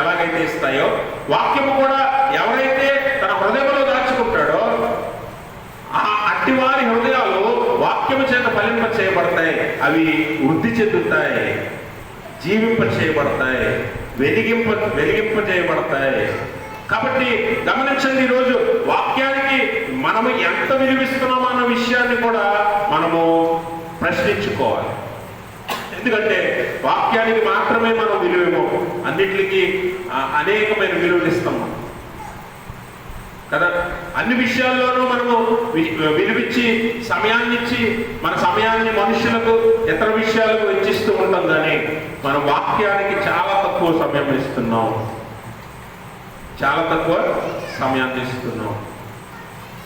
A: ఎలాగైతే ఇస్తాయో, వాక్యము కూడా ఎవరైతే తన హృదయంలో దాచుకుంటాడో అట్టి వారి హృదయాలు వాక్యము చేత ఫలింప చేయబడతాయి, అవి వృద్ధి చెందుతాయి, జీవింప చేయబడతాయి, వెలిగింప చేయబడతాయి. కాబట్టి గమనించండి, ఈరోజు వాక్యానికి మనము ఎంత విలువిస్తున్నామో అన్న విషయాన్ని కూడా మనము ప్రశ్నించుకోవాలి. ఎందుకంటే వాక్యానికి మాత్రమే మనం విలువేమో, అన్నిటికీ అనేకమైన విలువలు ఇస్తాం కదా. అన్ని విషయాల్లోనూ మనము విలువిచ్చి సమయాన్నిచ్చి మన సమయాన్ని మనుషులకు ఇతర విషయాలకు వెచ్చిస్తూ ఉంటాం, కానీ మన వాక్యానికి చాలా తక్కువ సమయం ఇస్తున్నాం, చాలా తక్కువ సమయాన్ని ఇస్తున్నాం.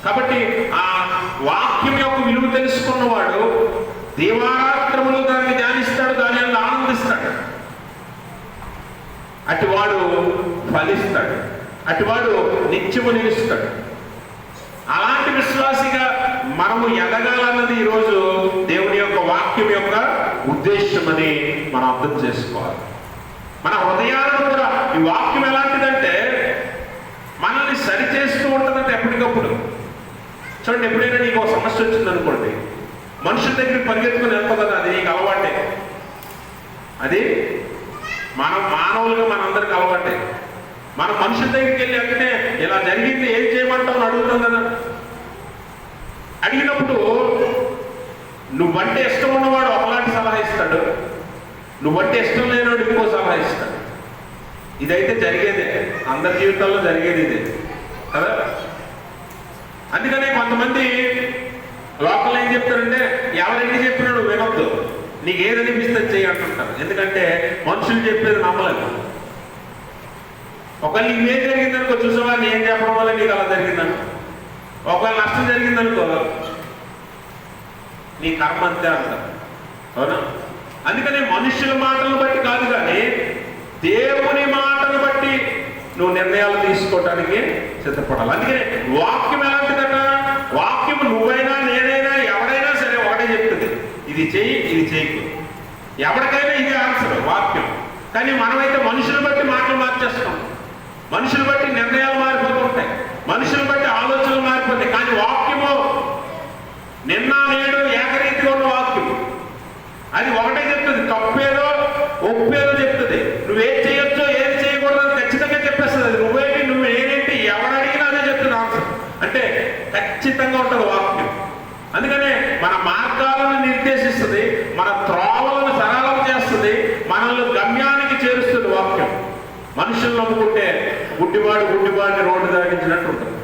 A: కాబట్టి ఆ వాక్యం యొక్క విలువ తెలుసుకున్నవాడు దీవారాత్రములు దాన్ని ధ్యానిస్తాడు, దాని వల్ల ఆనందిస్తాడు, అటువాడు ఫలిస్తాడు, అటువాడు నిత్యము నిలుస్తాడు. అలాంటి విశ్వాసిగా మనము ఎదగాలన్నది ఈరోజు దేవుని యొక్క వాక్యం యొక్క ఉద్దేశం అని మనం అర్థం చేసుకోవాలి. మన హృదయాలను కూడా ఈ వాక్యం ఎలాంటిదంటే మనల్ని సరిచేస్తూ ఉంటుందంటే ఎప్పటికప్పుడు. చూడండి, ఎప్పుడైనా నీకు ఒక సమస్య వచ్చింది అనుకోండి, మనుషుల దగ్గరికి పరిగెత్తుకుని వెళ్తాం కదా, అది నీకు అలవాటే. అది మానవులుగా మనందరికి అలవాటే. మనం మనుషుల దగ్గరికి వెళ్ళి అంటే ఇలా జరిగింది ఏం చేయమంటావు అని అడుగుతాం కదా. అడిగినప్పుడు నువ్వంటే ఇష్టం ఉన్నవాడు ఒకలాంటి సలహా ఇస్తాడు, నువ్వంటే ఇష్టం లేనివాడు ఇంకో సలహా ఇస్తాడు. ఇదైతే జరిగేదే, అందరి జీవితాల్లో జరిగేది ఇదే కదా. అందుకనే కొంతమంది లోకల్ ఏం చెప్తారంటే, ఎవరెన్ని చెప్పినా నువ్వు వినొద్దు, నీకు ఏది అనిపిస్తే చెయ్యి అంటుంటారు. ఎందుకంటే మనుషులు చెప్పేది నమ్మలేదు. ఒకవేళ నీకు ఏం జరిగిందనుకో, చూసావా నేను చెప్పడం వల్ల నీకు అలా జరిగిందనుకో, ఒకవేళ నష్టం జరిగిందనుకో, నీ కర్మ అంతే అంటారు, అవునా. అందుకని మనుషుల మాటలను బట్టి కాదు, కానీ దేవుని మాటను బట్టి నువ్వు నిర్ణయాలు తీసుకోవటానికి సిద్ధపడాలి. అందుకని వాక్యం ఎలాంటిదట, వాక్యం నువ్వైనా నేనైనా ఎవరైనా సరే ఒకటే చెప్తుంది, ఇది చెయ్యి ఇది చేయకు. ఎవరికైనా ఇదే ఆన్సర్ వాక్యం. కానీ మనమైతే మనుషులు బట్టి మాటలు మార్చేస్తాం, మనుషులు బట్టి నిర్ణయాలు మారిపోతుంటాయి, మనుషులు బట్టి ఆలోచనలు మారిపోతాయి. కానీ వాక్యము నిన్న నేడు ఏకరీతిగా ఉన్న వాక్యం, అది ఒకటే చెప్తుంది, తప్పేదో ఒప్పేదో చెప్తుంది. నువ్వేం చేయొచ్చో ఏది చేయకూడదు అని ఖచ్చితంగా చెప్పేస్తుంది. అది నువ్వేంటి నువ్వు నేనేంటి ఎవరడిగినా అదే చెప్తుంది ఆన్సర్. అంటే ఖచ్చితంగా ఉంటుంది వాక్యం. అందుకనే మన మార్గాలను నిర్దేశిస్తుంది, మన త్రోవలను సరళం చేస్తుంది, మనల్ని గమ్యానికి చేరుస్తుంది వాక్యం. మనుషులు నమ్ముకుంటే గుడ్డివాడిని రోడ్డు దాటించినట్టు ఉంటుంది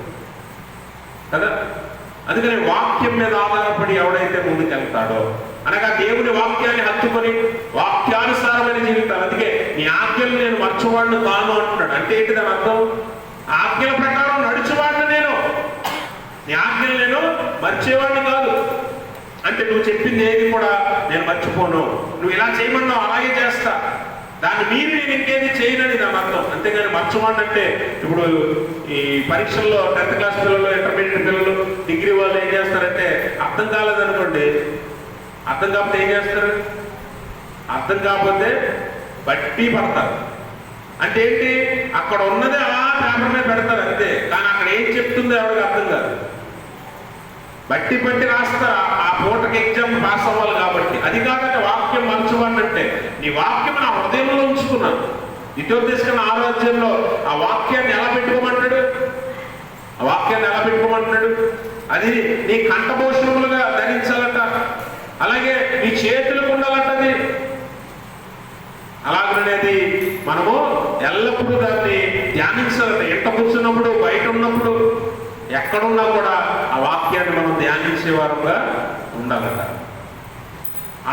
A: కదా. అందుకని వాక్యం మీద ఆధారపడి ఎవడైతే ముందుకెళ్తాడో, అనగా దేవుని వాక్యాన్ని హత్తుకొని వాక్యానుసారమైన జీవితాలు. అందుకే నీ ఆజ్ఞలు నేను మర్చివాడిని కాను అంటున్నాడు. అంటే ఏంటి దాని అర్థం? ఆజ్ఞల ప్రకారం నడుచువాడిని నేను, నీ ఆజ్ఞలు నేను మర్చేవాడిని కాదు. అంటే నువ్వు చెప్పింది ఏది కూడా నేను మర్చిపోను, నువ్వు ఇలా చేయమన్నావు అలాగే చేస్తా, దాన్ని మీరు నేను ఇంకేది చేయనని దాని అర్థం. అంతేగాని మర్చివాడిని అంటే ఇప్పుడు ఈ పరీక్షల్లో 10th క్లాస్ పిల్లలు, ఇంటర్మీడియట్ పిల్లలు డిగ్రీ వాళ్ళు ఏం చేస్తారంటే అర్థం కాలేదనుకోండి, అర్థం కాకపోతే ఏం చేస్తారు? అర్థం కాకపోతే బట్టి పడతారు. అంటే ఏంటి? అక్కడ ఉన్నది అలా పేపర్ మీద పెడతారు అంతే, కానీ అక్కడ ఏం చెప్తుందో ఎవరికి అర్థం కాదు. బట్టి బట్టి రాస్తారు, ఆ పూటకి ఎగ్జామ్ పాస్ అవ్వాలి కాబట్టి. అది కాదంటే వాక్యం మంచువాడంటే నీ వాక్యం నా హృదయంలో ఉంచుకున్నాను. ద్వితీయోపదేశకాండ 6వ అధ్యాయంలో ఆ వాక్యాన్ని ఎలా పెట్టుకోమంటాడు? ఆ వాక్యాన్ని ఎలా పెట్టుకోమంటున్నాడు? అది నీ కంఠభూషణములుగా ధరించాలట, అలాగే నీ చేతులకు ఉండాలంటది. అలాగనేది మనము ఎల్లప్పుడూ దాన్ని ధ్యానించాలట. ఎంత కూర్చున్నప్పుడు, బయట ఉన్నప్పుడు, ఎక్కడున్నా కూడా ఆ వాక్యాన్ని మనం ధ్యానించేవారుగా ఉండాలట.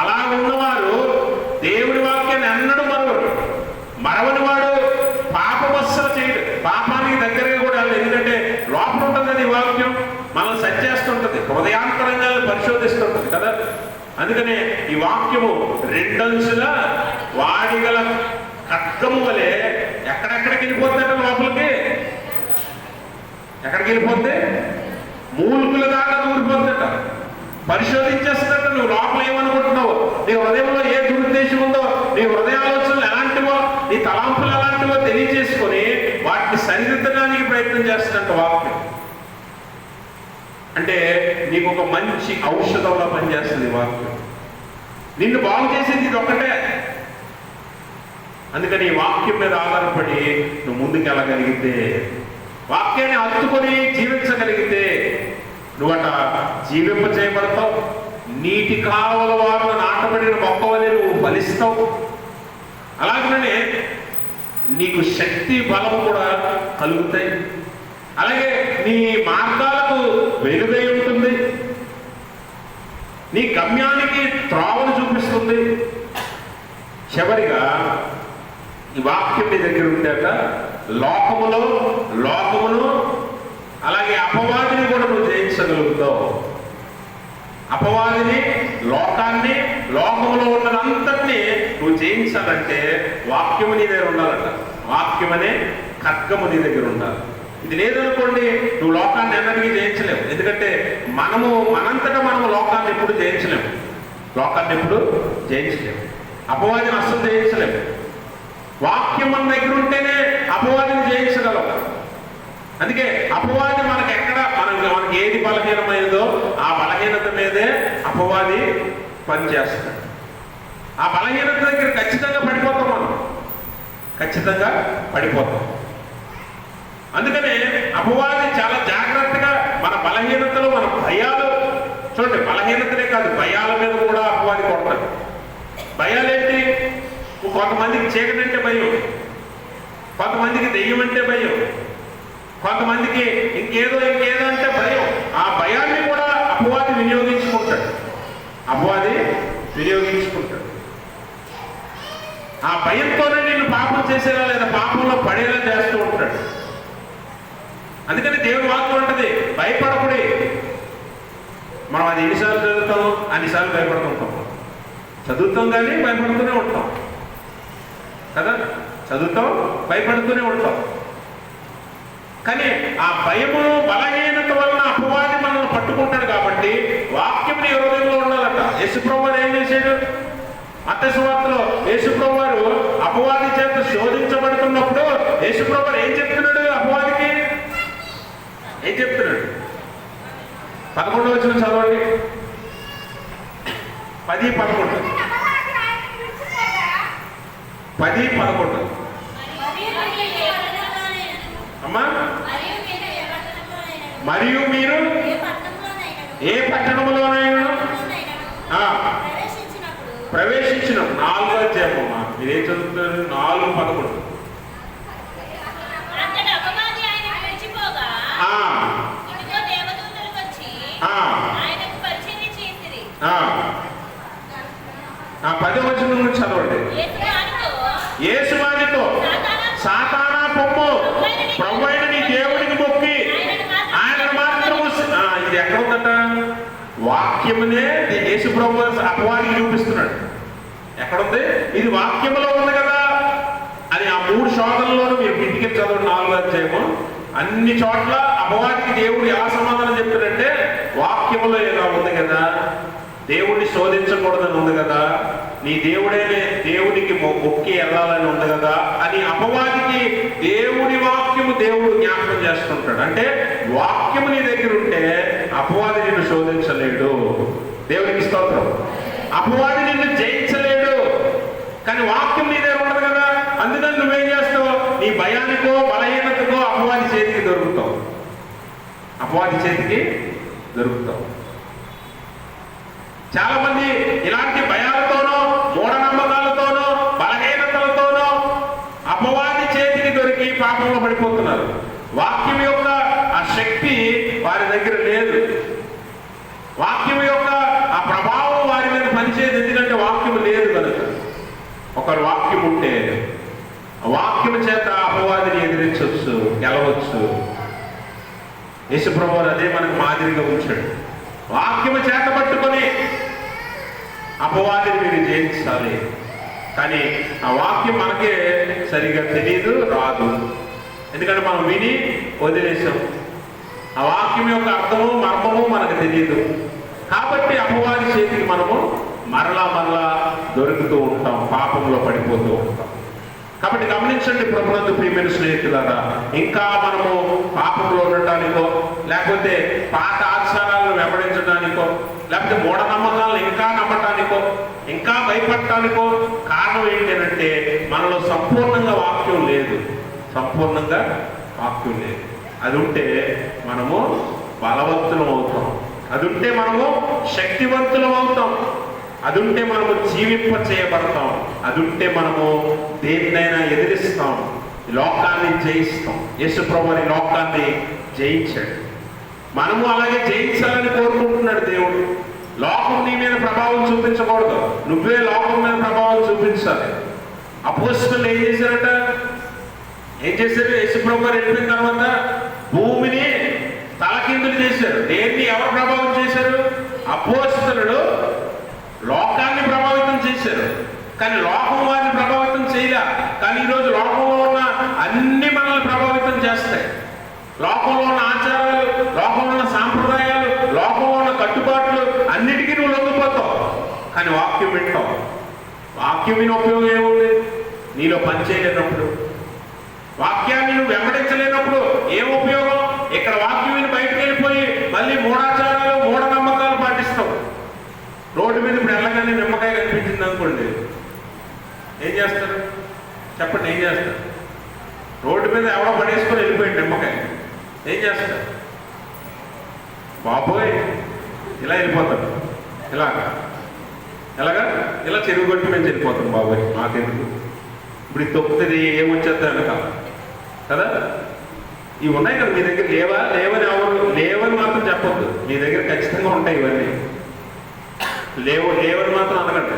A: అలా ఉన్నవారు దేవుడి వాక్యాన్ని ఎన్నడూ మరవని వాడు పాపమస్సలు చేయడు. పాపానికి దగ్గరగా కూడా వెళ్ళదు. ఎందుకంటే లోపల ఉంటుంది ఈ వాక్యం, మనల్ని సెట్ చేస్తుంటది, హృదయాంతరంగాలను పరిశోధిస్తుంటది కదా. అందుకనే ఈ వాక్యము రెండంచుల వాడిగల ఖడ్గము వలె ఎక్కడెక్కడికి వెళ్ళిపోతుందంటే లోపలికి, ఎక్కడికి వెళ్ళిపోతే మూలుగుల దాకా దూరిపోతుందట, పరిశోధించేస్తుందట. నువ్వు లోపల ఏమనుకుంటున్నావు, నీ హృదయంలో ఏ దురుద్దేశం ఉందో, నీ హృదయ ఆలోచనలు ఎలాంటివో, నీ తలాంపులు ఎలాంటివో తెలియజేసుకొని వాటిని సరిదిద్దడానికి ప్రయత్నం చేస్తున్నట్టు వాక్యం. అంటే నీకు ఒక మంచి ఔషధంలా పనిచేస్తుంది వాక్యం. నిన్ను బాగు చేసేది ఇది ఒక్కటే. అందుకని ఈ వాక్యం మీద ఆధారపడి నువ్వు ముందుకు వెళ్ళగలిగితే, వాక్యాన్ని హత్తుకొని జీవించగలిగితే నువ్వట జీవింప చేయబడతావు. నీటి కాలువల వారు నాటబడిన మొక్కవలే నువ్వు ఫలిస్తావు. అలాగనే నీకు శక్తి బలము కూడా కలుగుతాయి. అలాగే నీ మార్గాలకు వెలుగై ఉంటుంది, నీ గమ్యానికి త్రోవను చూపిస్తుంది. చివరిగా ఈ వాక్యం నీ దగ్గర ఉండేట లోకమును అలాగే అపవాదిని కూడా నువ్వు జయించగలుగుతావు. అపవాదిని, లోకాన్ని, లోకములో ఉన్నదంతటినీ నువ్వు జయించాలంటే వాక్యము నీ దగ్గర ఉండాలట. వాక్యం అనే ఖడ్గము నీ దగ్గర ఉండాలి. ఇది లేదనుకోండి, నువ్వు లోకాన్ని ఎన్నటికీ జయించలేవు. ఎందుకంటే మనంతటా మనము లోకాన్ని ఎప్పుడు జయించలేము. అపవాదిని అస్సలు జయించలేము. వాక్యం మన దగ్గర ఉంటేనే అపవాదిని జయించగలం. అందుకే అపవాది మనకి మనకి ఏది బలహీనమైనదో ఆ బలహీనత మీదే అపవాది పనిచేస్తాడు. ఆ బలహీనత దగ్గర ఖచ్చితంగా పడిపోతాం. అందుకనే అపవాది చాలా జాగ్రత్తగా మన బలహీనతలు, మన భయాలు, చూడండి, బలహీనతలే కాదు భయాల మీద కూడా అపవాది కొడతాడు. భయాలేంటి? కొంతమందికి చీకటి అంటే భయం, కొంతమందికి దెయ్యం అంటే భయం, కొంతమందికి ఇంకేదో అంటే భయం. ఆ భయాన్ని కూడా అపవాది వినియోగించుకుంటాడు. ఆ భయంతోనే నిన్ను పాపం చేసేలా లేదా పాపంలో పడేలా చేస్తూ ఉంటాడు. అందుకని దేవుని వాక్యం ఉంటుంది, భయపడకుడి. మనం అది ఎన్నిసార్లు చదువుతాం, అన్నిసార్లు భయపడుతుంటాం. చదువుతాం కానీ భయపడుతూనే ఉంటాం కదా. భయపడుతూనే ఉంటాం. కానీ ఆ భయము, బలహీనత వలన అపవాది మనల్ని పట్టుకుంటాడు. కాబట్టి వాక్యం నీ హృదయంలో ఉండాలట. యేసుప్రభువు వారు ఏం చేశాడు? మత్తయి సువార్తలో యేసుప్రభువు వారు అపవాది చేత శోధించబడుతున్నప్పుడు యేసుప్రభువు వారు ఏం చెప్తున్నాడు? అపవాదికి ఏం చెప్తున్నాడు? 11వ వచనం చదవండి. 10-11. 10-11 అమ్మా. మరియు మీరు ఏ పట్టణంలోనైనా ప్రవేశించినప్పుడు 4వ అధ్యాయం మీరేం చదువుతున్నారు? 4:11. ఆ 10వ వచనం నుంచి చదవండి. యేసు వారితో, సాతానా పొమ్ము, ప్రభువైన నీ దేవుడికి మొక్కి ఆయన మాత్రము. ఇది ఎక్కడ ఉందట? వాక్యమునే యేసు ప్రభు అపవాదికి చూపిస్తున్నాడు. ఎక్కడుంది? ఇది వాక్యములో ఉంది కదా అని. ఆ 3 శోధనలోనూ మీరు ఇంటికి చదవండి. 4వ అధ్యాయము. అన్ని చోట్ల అపవాదికి దేవుడు ఎలా సమాధానం చెప్తాడంటే, వాక్యములో ఇలా ఉంది కదా, దేవుడిని శోధించకూడదని ఉంది కదా, నీ దేవునికి మొక్కి వెళ్ళాలని ఉంది కదా అని అపవాదికి దేవుడి వాక్యము దేవుడు జ్ఞాపకం చేస్తుంటాడు. అంటే వాక్యము నీ దగ్గర ఉంటే అపవాది నిన్ను శోధించలేడు. దేవునికి స్తోత్రం. అపవాది నిన్ను జయించలేడు. కానీ వాక్యం నీ దగ్గర ఉండదు కదా, అందుకని నువ్వేం చేస్తావు? నీ భయానికో బలహీనతకో అపవాది చేతికి దొరుకుతావు. చాలా మంది ఇలాంటి భయాలతోనో మూఢనమ్మకాలతోనో బలహీనతలతోనో అపవాది చేతికి దొరికి పాపంలో పడిపోతున్నారు. వాక్యం యొక్క ఆ శక్తి వారి దగ్గర లేదు. వాక్యం యొక్క ఆ ప్రభావం వారి మీద పనిచేయదు. ఎందుకంటే వాక్యం లేదు కనుక. ఒకరు వాక్యం ఉంటే వాక్యం చేత అపవాదిని ఎదిరించవచ్చు, గెలవచ్చు. యేసుప్రభువు అదే మనకు మాదిరిగా ఉంచాడు. వాక్యము చేత పట్టుకొని అపవాదిని మీరు జయించాలి. కానీ ఆ వాక్యం మనకే సరిగా తెలియదు, రాదు. ఎందుకంటే మనం విని వదిలేసాం. ఆ వాక్యం యొక్క అర్థము మర్మము మనకు తెలియదు. కాబట్టి అపవాది చేతికి మనము మరలా దొరుకుతూ ఉంటాం, పాపంలో పడిపోతూ ఉంటాం. కాబట్టి గమనించండి ప్రభునందు ప్రియమైన స్నేహితులారా, ఇంకా మనము పాపంలో ఉండటానికో, లేకపోతే పాత ఆచారాలను వెంబడించడానికో, లేకపోతే మూఢనమ్మకాలను ఇంకా నమ్మటానికో, ఇంకా భయపడటానికో కారణం ఏంటంటే మనలో సంపూర్ణంగా వాక్యం లేదు. అది ఉంటే మనము బలవంతులం అవుతాం. అది ఉంటే మనము శక్తివంతులం అవుతాం. అది ఉంటే మనము జీవింప చేయబడతాం. అది ఉంటే మనము దేన్నైనా ఎదిరిస్తాం, లోకాన్ని జయిస్తాం. యేసుప్రభువు లోకాన్ని జయించాడు. మనము అలాగే జయించాలని కోరుకుంటున్నాడు దేవుడు. లోకం నీ మీద ప్రభావం చూపించకూడదు, నువ్వే లోకం మీద ప్రభావం చూపించాలి. అపోస్తలులు ఏం చేశారు? యేసుప్రభువు వెళ్ళిపోయిన తర్వాత భూమిని తలకిందులు చేశారు. దేన్ని ఎవరు ప్రభావం చేశారు? అపోస్తలులు లోకాన్ని ప్రభావితం చేశారు. కానీ లోకం వారిని ప్రభావితం చేయలే. కానీ ఈరోజు లోకంలో ఉన్న అన్ని మనల్ని ప్రభావితం చేస్తాయి. లోకంలో ఉన్న ఆచారాలు, లోకంలో ఉన్న సాంప్రదాయాలు, లోకంలో ఉన్న కట్టుబాట్లు అన్నిటికీ నువ్వు లొంగిపోతావు. కానీ వాక్యం వింటావు. వాక్యం విని ఉపయోగం ఏముంది? నీలో పనిచేయలేనప్పుడు, వాక్యాన్ని నువ్వు వెంబడించలేనప్పుడు ఏం ఉపయోగం? ఇక్కడ వాక్యం విని బయటకు వెళ్ళిపోయి మళ్ళీ మూఢాచారాలు, మూఢనమ్మకాలు పాటిస్తావు. రోడ్డు మీద ఇప్పుడు వెళ్ళగానే నిమ్మకాయ కనిపించింది అనుకోండి, ఏం చేస్తారు? చెప్పండి, ఏం చేస్తారు? రోడ్డు మీద ఎవడో పడేసుకొని వెళ్ళిపోయింది నిమ్మకాయ, ఏం చేస్తారు? బాబోయ్, ఇలా వెళ్ళిపోతాం. ఇలా చెరువు కొట్టి మేము వెళ్ళిపోతాం. బాబోయ్, మాకెందుకు ఇప్పుడు ఇది తొక్కుతుంది, ఏమొచ్చేద్దాం వెనకాల కదా. ఇవి ఉన్నాయి కదా మీ దగ్గర. లేవని మాత్రం చెప్పొద్దు. మీ దగ్గర ఖచ్చితంగా ఉంటాయి ఇవన్నీ. లేవని మాత్రం అనకండి.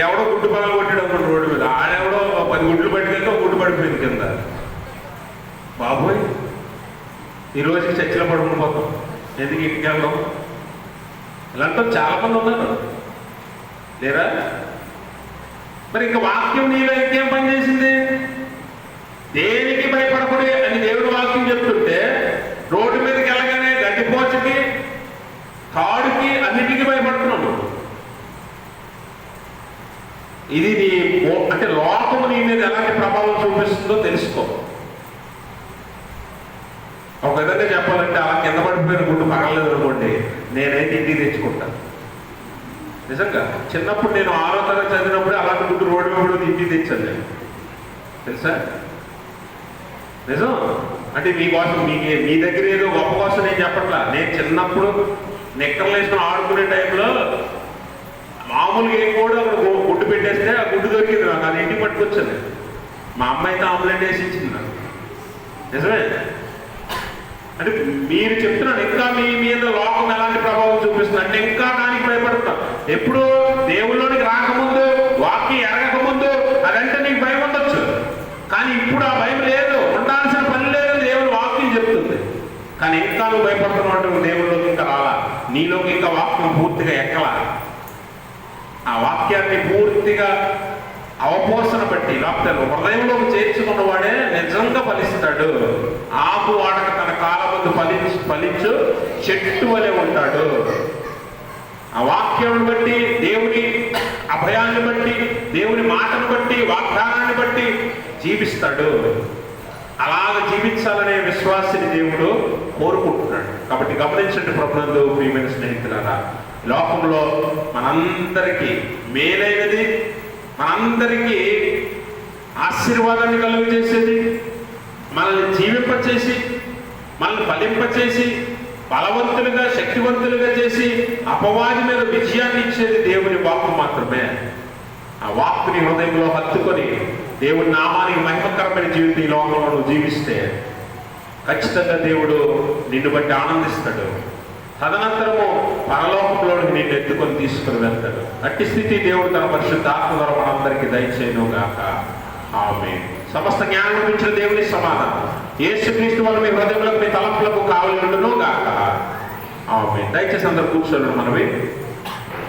A: ఎవడో గుడ్డు పగలు కొట్టాడు అనుకోండి రోడ్డు మీద, ఆడెవడో 10 గుడ్లు పట్టుకెళ్తే ఒక గుడ్డు పడిపోయింది కింద. బాబోయ్, ఈ రోజుకి చర్చలో పడుకుని పోతాం. ఎందుకు ఇంటికి వెళ్ళడం? ఇలాంటి చాలా మంది ఉన్నారు, లేరా? మరి ఇంకా వాక్యం నీలో ఇంకేం పని చేసింది? దేనికి భయపడకూడదు అని దేవుడు వాక్యం చెప్తుంటే రోడ్డు మీదకి వెళ్ళగానే గడ్డిపోచకి, తాడుకి, అన్నిటికీ భయపడుతున్నాడు. ఇది అంటే లోకము నీ మీద ఎలాంటి ప్రభావం చూపిస్తుందో తెలుసుకో. ఒక విధంగా చెప్పాలంటే అలా కింద పడిపోయిన గుడ్డు పగలలేదు అనుకోండి, నేనైతే ఇంటికి తెచ్చుకుంటాను. నిజంగా చిన్నప్పుడు నేను 6వ తరగతి చదివినప్పుడు అలాంటి గుడ్డు రోడ్డు మీద ఇంటికి తెచ్చాను నేను, తెలుసా? నిజం. అంటే మీకోసం మీ దగ్గర ఏదో గొప్ప కోసం నేను చెప్పట్లా. నేను చిన్నప్పుడు నిక్కర్లు వేసుకుని ఆడుకునే టైంలో మామూలుగా ఏం కూడా అక్కడ గుడ్డు పెట్టేస్తే ఆ గుడ్డు దొరికింది నాకు. అది ఇంటికి పట్టుకొచ్చాను. మా అమ్మ అయితే ఆమ్లెట్ వేసి ఇచ్చింది నాకు. నిజమే. అంటే మీరు చెప్తున్నాను, ఇంకా మీ మీద లోకం ఎలాంటి ప్రభావం చూపిస్తుంది అంటే ఇంకా దానికి భయపడుతున్నాం. ఎప్పుడు దేవుళ్ళలోనికి రాకముందు, వాక్యం ఎరగకముందు అదంటే నీకు భయం ఉండొచ్చు. కానీ ఇప్పుడు ఆ భయం లేదు, ఉండాల్సిన పని లేదు. దేవుని వాక్యం చెప్తుంది. కానీ ఇంకా నువ్వు భయపడుతున్నట్టు దేవుళ్ళలోకి ఇంకా రాలా, నీలోకి ఇంకా వాక్యం పూర్తిగా ఎక్కలా. ఆ వాక్యాన్ని పూర్తిగా అవపోసన బట్టి లేకపోతే హృదయంలోకి చేర్చుకున్నవాడే నిజంగా ఫలిస్తాడు. ఆకు వాడక తన కాలం ముందు ఫలించు చెట్టు వలె ఉంటాడు. ఆ వాక్యాన్ని బట్టి, దేవుని అభయాన్ని బట్టి, దేవుని మాటను బట్టి, వాగ్దానాన్ని బట్టి జీవిస్తాడు. అలాగ జీవించాలనే విశ్వాసిని దేవుడు కోరుకుంటున్నాడు. కాబట్టి గమనించండి ప్రభునందు ప్రియమైన స్నేహితులారా, లోకంలో మనందరికీ మేలైనది, మనందరికీ ఆశీర్వాదాన్ని కలుగజేసేది, మనల్ని జీవింపచేసి, మనల్ని ఫలింపచేసి, బలవంతులుగా శక్తివంతులుగా చేసి అపవాది మీద విజయాన్ని ఇచ్చేది దేవుని వాక్కు మాత్రమే. ఆ వాక్కుని హృదయంలో హత్తుకొని దేవుని నామానికి మహిమకరమైన జీవితం ఈ లోకంలో నువ్వు జీవిస్తే ఖచ్చితంగా దేవుడు నిన్ను బట్టి ఆనందిస్తాడు. తదనంతరము పరలోకంలోకి నిన్ను ఎత్తుకొని తీసుకుని వెళ్తాడు. అట్టి స్థితి దేవుడు తన పరిశుద్ధాత్మ ద్వారా మనందరికీ దయచేయను గాక. ఆమేన్. సమస్త జ్ఞానం ఇచ్చిన దేవుని సమాధానం యేసుక్రీస్తు వల్ల మీ హృదయంలో మీ తలంపులకు కావలి ఉండును గాక. ఆమేన్. దయచేసి అందరూ కూర్చోండి మనవి.